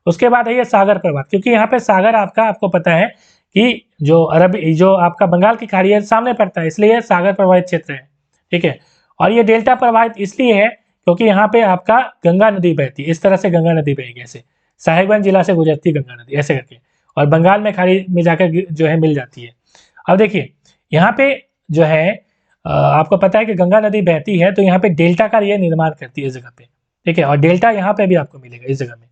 उसके बाद है ये सागर प्रभावित, क्योंकि यहाँ पे सागर आपको पता है कि जो आपका बंगाल की खाड़ी है सामने पड़ता है, इसलिए सागर प्रभावित क्षेत्र है, ठीक है। और ये डेल्टा प्रभावित इसलिए है क्योंकि यहाँ पे आपका गंगा नदी बहती है, इस तरह से गंगा नदी बहेगी, ऐसे साहिबगंज जिला से गुजरती गंगा नदी ऐसे करके, और बंगाल में खाड़ी में जाकर जो है मिल जाती है। अब देखिए यहाँ पे जो है आपको पता है कि गंगा नदी बहती है, तो यहाँ पे डेल्टा का ये निर्माण करती है इस जगह पे, ठीक है। और डेल्टा यहाँ पे भी आपको मिलेगा इस जगह में,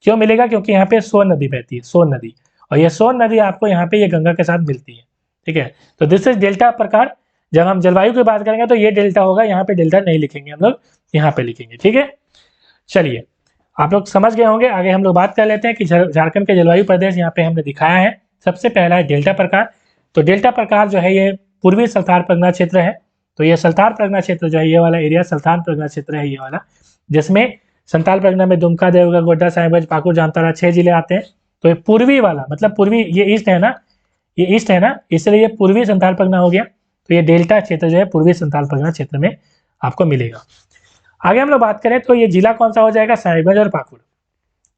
क्यों मिलेगा? क्योंकि यहाँ पे सोन नदी बहती है, सोन नदी, और ये सोन नदी आपको यहाँ पे ये गंगा के साथ मिलती है, ठीक है। तो दिस इज डेल्टा प्रकार। जब हम जलवायु की बात करेंगे तो ये डेल्टा होगा, यहाँ पे डेल्टा नहीं लिखेंगे हम लोग, यहाँ पे लिखेंगे, ठीक है। चलिए आप लोग समझ गए होंगे, आगे हम लोग बात कर लेते हैं कि झारखंड के जलवायु प्रदेश यहाँ पे हमने दिखाया है। सबसे पहला है डेल्टा प्रकार। तो डेल्टा प्रकार जो है ये पूर्वी सल्तान परगना क्षेत्र है। तो ये सल्तान परगना क्षेत्र जो है, ये वाला एरिया सल्तान परगना क्षेत्र है ये वाला, जिसमें संताल परगना में दुमका, देवघर, गोड्डा, साहिबगंज, पाकुड़, जामताड़ा 6 जिले आते हैं। तो ये पूर्वी वाला, मतलब पूर्वी, ये ईस्ट है ना, ये ईस्ट है ना, इसलिए ये पूर्वी संताल परगना हो गया। तो ये डेल्टा क्षेत्र जो है पूर्वी संताल परगना क्षेत्र में आपको मिलेगा। आगे हम लोग बात करें तो ये जिला कौन सा हो जाएगा? साहिबगंज और पाकुड़।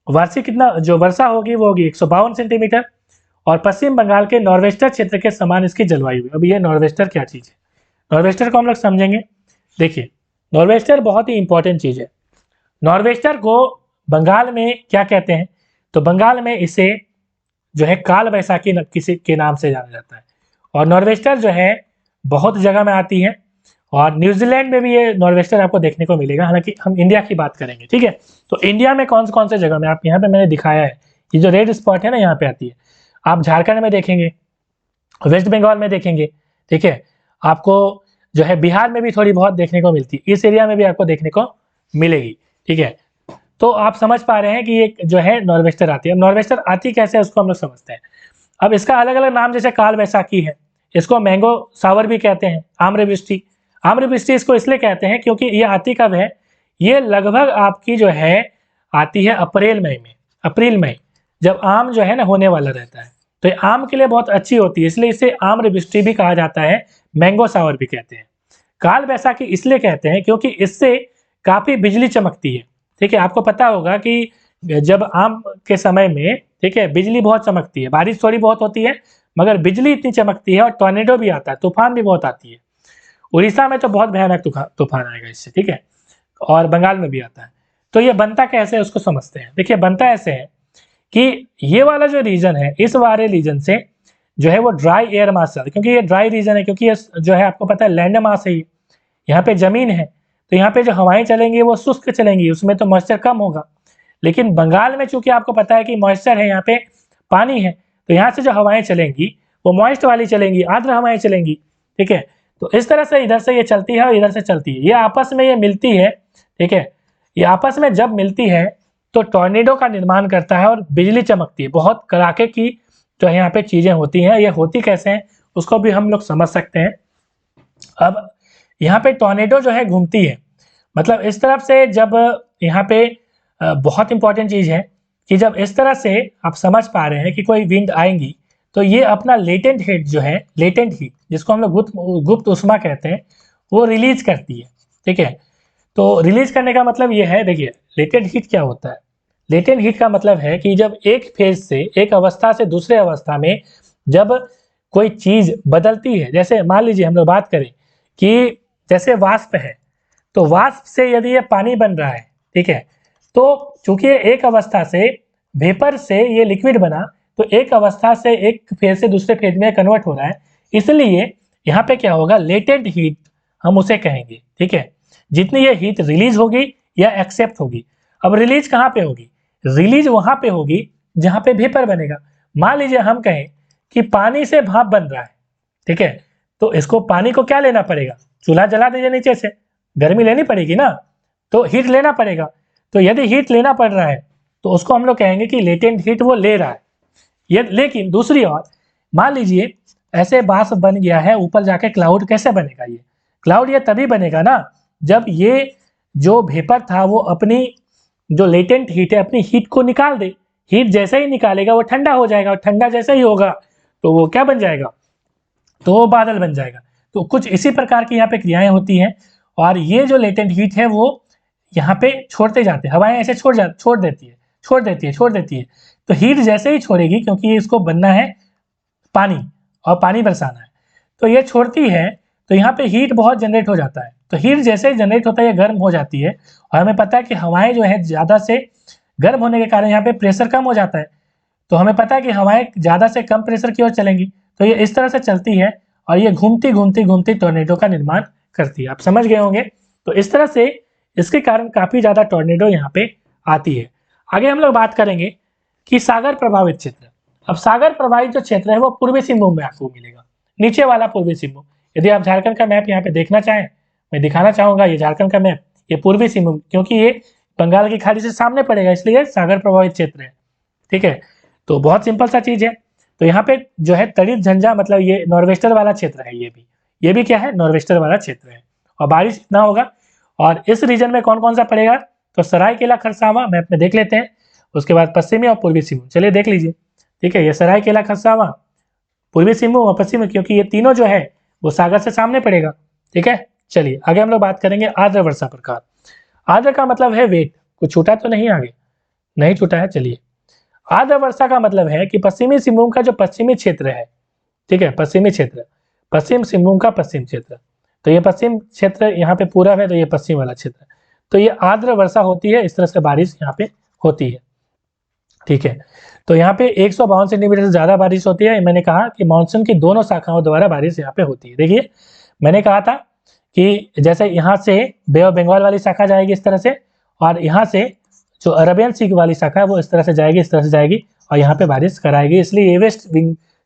वार्षिक कितना जो वर्षा होगी वो होगी 152 सेंटीमीटर, और पश्चिम बंगाल के नॉर्वेस्टर क्षेत्र के समान इसकी जलवायु है। अब ये नॉर्वेस्टर क्या चीज़ है, नॉर्वेस्टर को हम लोग समझेंगे। देखिए नॉर्वेस्टर बहुत ही इंपॉर्टेंट चीज़ है। नॉर्वेस्टर को बंगाल में क्या कहते हैं? तो बंगाल में इसे जो है काल बैसाखी किसी के नाम से जाना जाता है। और नॉर्वेस्टर जो है बहुत जगह में आती है, और न्यूजीलैंड में भी ये नॉर्वेस्टर आपको देखने को मिलेगा। हालांकि हम इंडिया की बात करेंगे, ठीक है। तो इंडिया में कौन से जगह में, आप यहाँ पे मैंने दिखाया है, ये जो रेड स्पॉट है ना यहाँ पे आती है। आप झारखंड में देखेंगे, वेस्ट बंगाल में देखेंगे, ठीक है, आपको जो है बिहार में भी थोड़ी बहुत देखने को मिलती है, इस एरिया में भी आपको देखने को मिलेगी, ठीक है। तो आप समझ पा रहे हैं कि ये जो है नॉर्वेस्टर आती है। अब नॉर्वेस्टर आती कैसे है उसको हम लोग समझते हैं। अब इसका अलग अलग नाम, जैसे काल बैसाखी है, इसको मैंगो सावर भी कहते हैं, आम्रवृष्टि। आम्रवृष्टि इसको इसलिए कहते हैं क्योंकि ये आती कब है, ये लगभग आपकी जो है आती है अप्रैल मई में, अप्रैल मई, जब आम जो है ना होने वाला रहता है। तो ये आम के लिए बहुत अच्छी होती है, इसलिए इसे आम्रवृष्टि भी कहा जाता है, मैंगो सावर भी कहते हैं। काल बैसाखी इसलिए कहते हैं क्योंकि इससे काफी बिजली चमकती है, ठीक है। आपको पता होगा कि जब आम के समय में, ठीक है, बिजली बहुत चमकती है, बारिश थोड़ी बहुत होती है मगर बिजली इतनी चमकती है, और टॉर्नेडो भी आता है, तूफान भी बहुत आती है। उड़ीसा में तो बहुत भयानक तूफान आएगा इससे, ठीक है, और बंगाल में भी आता है। तो ये बनता कैसे है उसको समझते हैं। देखिए बनता ऐसे है कि ये वाला जो रीजन है, इस वाले रीजन से जो है वो ड्राई एयर मास, क्योंकि ये ड्राई रीजन है, क्योंकि ये जो है आपको पता है लैंड मास है, यहाँ पे जमीन है, तो यहाँ पे जो हवाएं चलेंगी वो शुष्क चलेंगी, उसमें तो मॉइस्चर कम होगा। लेकिन बंगाल में चूंकि आपको पता है कि मॉइस्चर है, यहाँ पे पानी है, तो यहाँ से जो हवाएं चलेंगी वो मॉइस्ट वाली चलेंगी, आर्द्र हवाएं चलेंगी, ठीक है। तो इस तरह से इधर से ये चलती है और इधर से चलती है, ये आपस में ये मिलती है, ठीक है। ये आपस में जब मिलती है तो टॉर्नेडो का निर्माण करता है और बिजली चमकती है, बहुत कड़ाके की जो है यहाँ पे चीजें होती हैं। ये होती कैसे हैं उसको भी हम लोग समझ सकते हैं। अब यहाँ पे टॉर्नेडो जो है घूमती है, मतलब इस तरफ से, जब यहाँ पे बहुत इंपॉर्टेंट चीज है कि जब इस तरह से आप समझ पा रहे हैं कि कोई विंड आएंगी, तो ये अपना लेटेंट हीट जो है, लेटेंट हीट जिसको हम लोग गुप्त उष्मा कहते हैं, वो रिलीज करती है, ठीक है। तो रिलीज करने का मतलब ये है, देखिए लेटेंट हीट क्या होता है। लेटेंट हीट का मतलब है कि जब एक फेज से, एक अवस्था से दूसरे अवस्था में जब कोई चीज बदलती है, जैसे मान लीजिए हम लोग बात करें कि जैसे वाष्प है, तो वाष्प से यदि ये पानी बन रहा है, ठीक है, तो चूंकि एक अवस्था से वेपर से ये लिक्विड बना, तो एक अवस्था से एक फेज से दूसरे फेज में कन्वर्ट हो रहा है, इसलिए यहाँ पे क्या होगा, लेटेंट हीट हम उसे कहेंगे, ठीक है। जितनी ये हीट रिलीज होगी या एक्सेप्ट होगी। अब रिलीज कहाँ पे होगी, रिलीज वहां पे होगी जहां पे वेपर बनेगा। मान लीजिए हम कहें कि पानी से भाप बन रहा है, ठीक है, तो इसको पानी को क्या लेना पड़ेगा, चूल्हा जला दीजिए नीचे से, गर्मी लेनी पड़ेगी ना, तो हीट लेना पड़ेगा। तो यदि हीट लेना पड़ रहा है तो उसको हम लोग कहेंगे कि लेटेंट हीट वो ले रहा है। ये लेकिन दूसरी ओर मान लीजिए ऐसे बाष्प बन गया है, ऊपर जाके क्लाउड कैसे बनेगा, ये क्लाउड ये तभी बनेगा ना जब ये जो वेपर था वो अपनी जो लेटेंट हीट है अपनी हीट को निकाल दे। हीट जैसे ही निकालेगा वो ठंडा हो जाएगा, और ठंडा जैसे ही होगा तो वो क्या बन जाएगा, तो वो बादल बन जाएगा। तो कुछ इसी प्रकार की यहाँ पे क्रियाएं होती हैं, और ये जो लेटेंट हीट है वो यहाँ पे छोड़ते जाते हैं, हवाएं ऐसे छोड़ देती है। तो हीट जैसे ही छोड़ेगी, क्योंकि इसको बनना है पानी और पानी बरसाना है, तो ये छोड़ती है, तो यहाँ पे हीट बहुत जनरेट हो जाता है। तो हीट जैसे ही जनरेट होता है ये गर्म हो जाती है, और हमें पता है कि हवाएं जो है ज़्यादा से गर्म होने के कारण यहाँ पे प्रेशर कम हो जाता है। तो हमें पता है कि हवाएं ज़्यादा से कम प्रेशर की ओर चलेंगी, तो ये इस तरह से चलती है और ये घूमती टॉर्नेडो का निर्माण करती है। आप समझ गए होंगे। तो इस तरह से इसके कारण काफ़ी ज़्यादा टॉर्नेडो यहाँ पे आती है। आगे हम लोग बात करेंगे कि सागर प्रभावित क्षेत्र। अब सागर प्रभावित जो क्षेत्र है वो पूर्वी सिंहभूम में आपको मिलेगा, नीचे वाला पूर्वी सिंहभूम। यदि आप झारखंड का मैप यहाँ पे देखना चाहें, मैं दिखाना चाहूंगा ये झारखंड का मैप, ये पूर्वी सिंहभूम, क्योंकि ये बंगाल की खाड़ी से सामने पड़ेगा इसलिए सागर प्रभावित क्षेत्र है, ठीक है। तो बहुत सिंपल सा चीज है। तो यहाँ पे जो है तड़ित झंझा मतलब ये नॉर्वेस्टर वाला क्षेत्र है, ये भी क्या है, नॉर्वेस्टर वाला क्षेत्र है, और बारिश इतना होगा। और इस रीजन में कौन कौन सा पड़ेगा, तो सरायकेला खरसावां मैप में देख लेते हैं, उसके बाद पश्चिमी और पूर्वी सिंहभूम, चलिए देख लीजिए, ठीक है। ये सरायकेला खरसावां, पूर्वी सिंहभूम और पश्चिमी, क्योंकि ये तीनों जो है वो सागर से सामने पड़ेगा, ठीक है। चलिए आगे हम लोग बात करेंगे आर्द्र वर्षा प्रकार। आर्द्र का मतलब है वेट, कुछ छूटा तो नहीं, आगे नहीं छूटा है। चलिए आर्द्र वर्षा का मतलब है कि पश्चिमी सिंहभूम का जो पश्चिमी क्षेत्र है, ठीक है, पश्चिमी क्षेत्र, पश्चिम सिंहभूम का पश्चिम क्षेत्र, तो ये पश्चिम क्षेत्र यहाँ पे पूरा है, तो ये पश्चिम वाला क्षेत्र, तो ये आर्द्र वर्षा होती है, इस तरह से बारिश यहाँ पे होती है, ठीक है। तो यहाँ पे 152 सेंटीमीटर से ज्यादा बारिश होती है। मैंने कहा कि मानसून की दोनों शाखाओं द्वारा बारिश यहाँ पे होती है। देखिए मैंने कहा था कि जैसे यहाँ से बे ऑफ बंगाल वाली शाखा जाएगी इस तरह से, और यहाँ से जो अरबियन सी वाली शाखा है वो इस तरह से जाएगी, इस तरह से जाएगी, और यहाँ पे बारिश कराएगी। इसलिए ये वेस्ट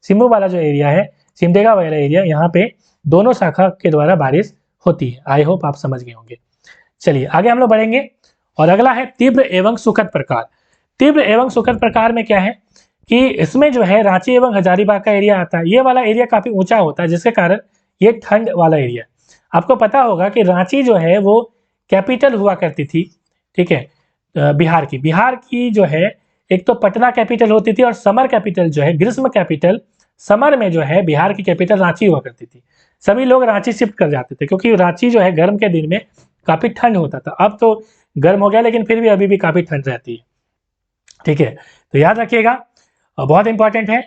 सिम्बू वाला जो एरिया है, सिमडेगा वाला एरिया, यहाँ पे दोनों शाखा के द्वारा बारिश होती है। आई होप आप समझ गए होंगे। चलिए आगे हम लोग बढ़ेंगे, और अगला है तीव्र एवं सुखद प्रकार। तीव्र एवं सुखद प्रकार में क्या है कि इसमें जो है रांची एवं हजारीबाग का एरिया आता है। ये वाला एरिया काफी ऊंचा होता है, जिसके कारण ये ठंड वाला एरिया। आपको पता होगा कि रांची जो है वो कैपिटल हुआ करती थी, ठीक है, बिहार की जो है एक तो पटना कैपिटल होती थी, और समर कैपिटल जो है, ग्रीष्म कैपिटल समर में जो है बिहार की कैपिटल रांची हुआ करती थी। सभी लोग रांची शिफ्ट कर जाते थे, क्योंकि रांची जो है गर्म के दिन में काफी ठंड होता था। अब तो गर्म हो गया, लेकिन फिर भी अभी भी काफी ठंड रहती है, ठीक है। तो याद रखिएगा, बहुत इंपॉर्टेंट है।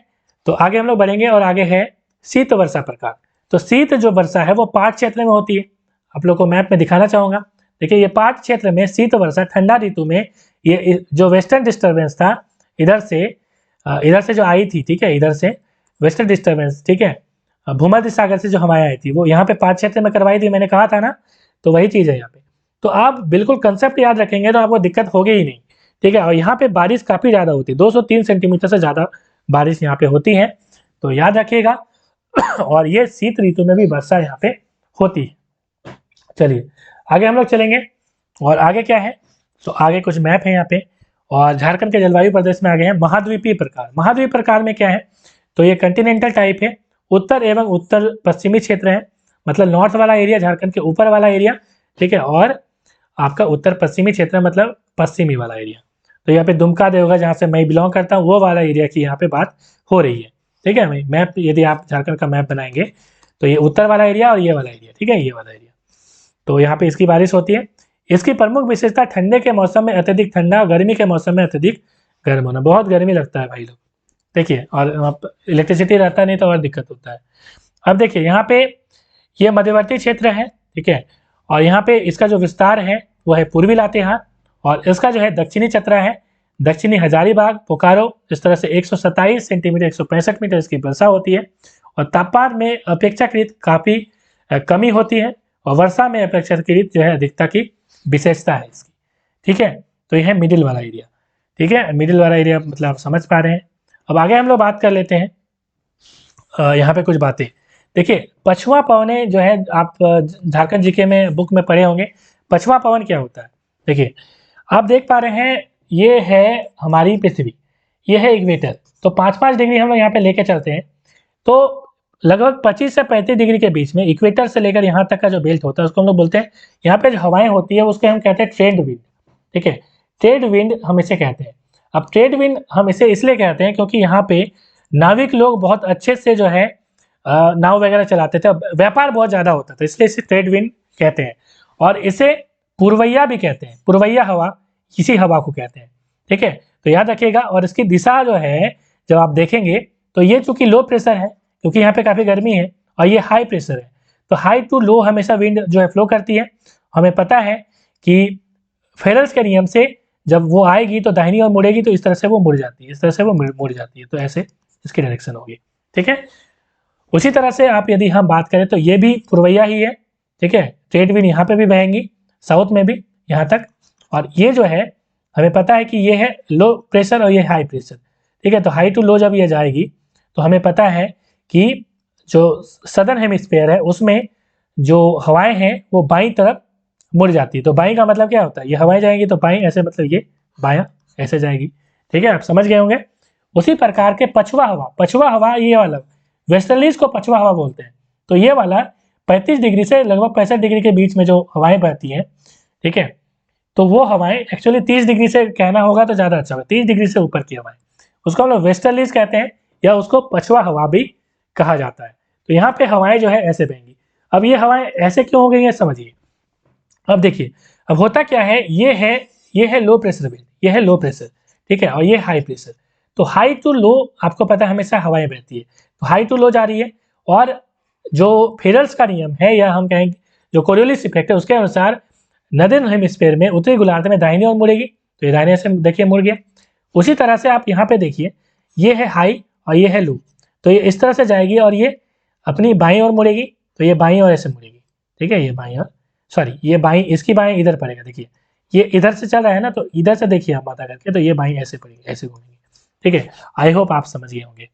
तो आगे हम लोग बढ़ेंगे, और आगे है शीत वर्षा प्रकार। तो शीत जो वर्षा है वो पाट क्षेत्र में होती है। आप लोग को मैप में दिखाना चाहूंगा। देखिए ये पाट क्षेत्र में शीत वर्षा ठंडा ऋतु में, ये जो वेस्टर्न डिस्टर्बेंस था इधर से जो आई थी, ठीक है, इधर से वेस्टर्न डिस्टर्बेंस, ठीक है, भूमध्य सागर से जो हवाएं आई थी वो यहाँ पे पाट क्षेत्र में करवाई थी, मैंने कहा था ना। तो वही चीज है यहाँ पे। तो आप बिल्कुल कंसेप्ट याद रखेंगे तो आपको दिक्कत होगी ही नहीं, ठीक है। और यहाँ पे बारिश काफी ज्यादा होती है, 203 सेंटीमीटर से ज्यादा बारिश यहाँ पे होती है, तो याद रखिएगा। और ये शीत ऋतु में भी वर्षा यहाँ पे होती है। चलिए आगे हम लोग चलेंगे, और आगे क्या है, तो आगे कुछ मैप है यहाँ पे, और झारखंड के जलवायु प्रदेश में आगे हैं महाद्वीपीय प्रकार। महाद्वीपीय प्रकार में क्या है, तो ये कंटिनेंटल टाइप है, उत्तर एवं उत्तर पश्चिमी क्षेत्र है, मतलब नॉर्थ वाला एरिया झारखंड के ऊपर वाला एरिया, ठीक है, और आपका उत्तर पश्चिमी क्षेत्र मतलब पश्चिमी वाला एरिया। तो यहाँ पे दुमका देवघर जहाँ से मैं बिलोंग करता हूँ वो वाला एरिया की यहाँ पे बात हो रही है, ठीक है। मैप यदि आप झारखंड का मैप बनाएंगे तो ये उत्तर वाला एरिया और ये वाला एरिया, ठीक है, ये वाला एरिया, तो यहाँ पे इसकी बारिश होती है। इसकी प्रमुख विशेषता ठंडे के मौसम में अत्यधिक ठंडा और गर्मी के मौसम में अत्यधिक गर्म होना। बहुत गर्मी लगता है भाई लोग, देखिए, और इलेक्ट्रिसिटी रहता नहीं तो और दिक्कत होता है। अब देखिए यहाँ पे ये मध्यवर्ती क्षेत्र है, ठीक है, और यहाँ पे इसका जो विस्तार है वो है पूर्वी लातेहार, और इसका जो है दक्षिणी चतरा है, दक्षिणी हजारीबाग, बोकारो, इस तरह से 127 सेंटीमीटर 165 मीटर इसकी वर्षा होती है, और तापमान में अपेक्षाकृत काफ़ी कमी होती है, और वर्षा में अपेक्षाकृत जो है अधिकता की विशेषता है इसकी, ठीक है। तो यह है मिडिल वाला एरिया, ठीक है, मिडिल वाला एरिया मतलब आप समझ पा रहे हैं। अब आगे हम लोग बात कर लेते हैं यहाँ पे कुछ बातें। देखिए पछुआ पवने जो है आप झारखंड जीके में बुक में पढ़े होंगे, पछुआ पवन क्या होता है। देखिए आप देख पा रहे हैं ये है हमारी पृथ्वी, ये है इक्वेटर, तो 5-5 डिग्री हम लोग यहाँ पे लेके चलते हैं, तो लगभग 25 से 35 डिग्री के बीच में इक्वेटर से लेकर यहाँ तक का जो बेल्ट होता है उसको हम लोग बोलते हैं, यहाँ पे जो हवाएं होती है उसको हम कहते हैं ट्रेड विंड, ठीक है, ट्रेड विंड हम इसे कहते हैं। अब ट्रेड विंड हम इसे इसलिए कहते हैं क्योंकि यहाँ पे नाविक लोग बहुत अच्छे से जो है नाव वगैरह चलाते थे, व्यापार बहुत ज़्यादा होता था, इसलिए इसे ट्रेड विंड कहते हैं। और इसे पुरवैया भी कहते हैं, पुरवैया हवा इसी हवा को कहते हैं, ठीक है, तो याद रखिएगा। और इसकी दिशा जो है जब आप देखेंगे तो ये चूंकि लो प्रेशर है, क्योंकि यहाँ पे काफ़ी गर्मी है, और ये हाई प्रेशर है, तो हाई टू लो हमेशा विंड जो है फ्लो करती है। हमें पता है कि फेरल्स के नियम से जब वो आएगी तो दाहिनी ओर मुड़ेगी, तो इस तरह से वो मुड़ जाती है, इस तरह से वो मुड़ जाती है, तो ऐसे इसकी डायरेक्शन होगी, ठीक है। उसी तरह से आप यदि हम बात करें तो ये भी पुरवैया ही है, ठीक है, ट्रेड विंड यहाँ पे भी बहेंगी, साउथ में भी यहाँ तक, और ये जो है हमें पता है कि ये है लो प्रेशर और ये हाई प्रेशर, ठीक है। तो हाई टू लो जब ये जाएगी तो हमें पता है कि जो सदर्न हेमिस्फीयर है उसमें जो हवाएं हैं वो बाईं तरफ मुड़ जाती है। तो बाईं का मतलब क्या होता है, ये हवाएं जाएंगी तो बाईं, ऐसे मतलब ये बायां ऐसे जाएगी, ठीक है, आप समझ गए होंगे। उसी प्रकार के पछुआ हवा ये वाला वेस्टर्लीज को पछुआ हवा बोलते हैं। तो ये वाला 35 डिग्री से लगभग 65 डिग्री के बीच में जो हवाएं बहती हैं, ठीक है, तो वो हवाएं एक्चुअली 30 डिग्री से कहना होगा तो ज़्यादा अच्छा होगा, 30 डिग्री से ऊपर की हवाएं, उसको हम लोग वेस्टर्लीज कहते हैं, या उसको पछुआ हवा भी कहा जाता है। तो यहाँ पे हवाएं जो है ऐसे बहेंगी। अब ये हवाएं ऐसे क्यों हो गई है समझिए। अब देखिए अब होता क्या है, ये है लो प्रेशर विंड, ये है लो प्रेशर, ठीक है, और ये हाई प्रेशर। तो हाई टू लो आपको पता है हमेशा हवाएं बहती है, तो हाई टू लो जा रही है, और जो फेरल्स का नियम है या हम कहेंगे जो कोरियोलिस इफेक्ट है उसके अनुसार नदर्न हेमिस्फीयर में उत्तरी गोलार्ध में दाहिनी ओर मुड़ेगी, तो ये दाहिने से देखिए मुड़ गया। उसी तरह से आप यहाँ पे देखिए ये है हाई और ये है लो, तो ये इस तरह से जाएगी और ये अपनी बाईं ओर मुड़ेगी, तो ये बाईं ओर ऐसे मुड़ेगी, ठीक है, ये बाईं ओर, सॉरी ये बाईं, इसकी बाईं इधर पड़ेगा, देखिए ये इधर से चल रहा है ना, तो इधर से देखिए आप माता करके, तो ये बाईं ऐसे पड़ेगी, ऐसे घूमेंगे, ठीक है। आई होप आप समझ गए होंगे।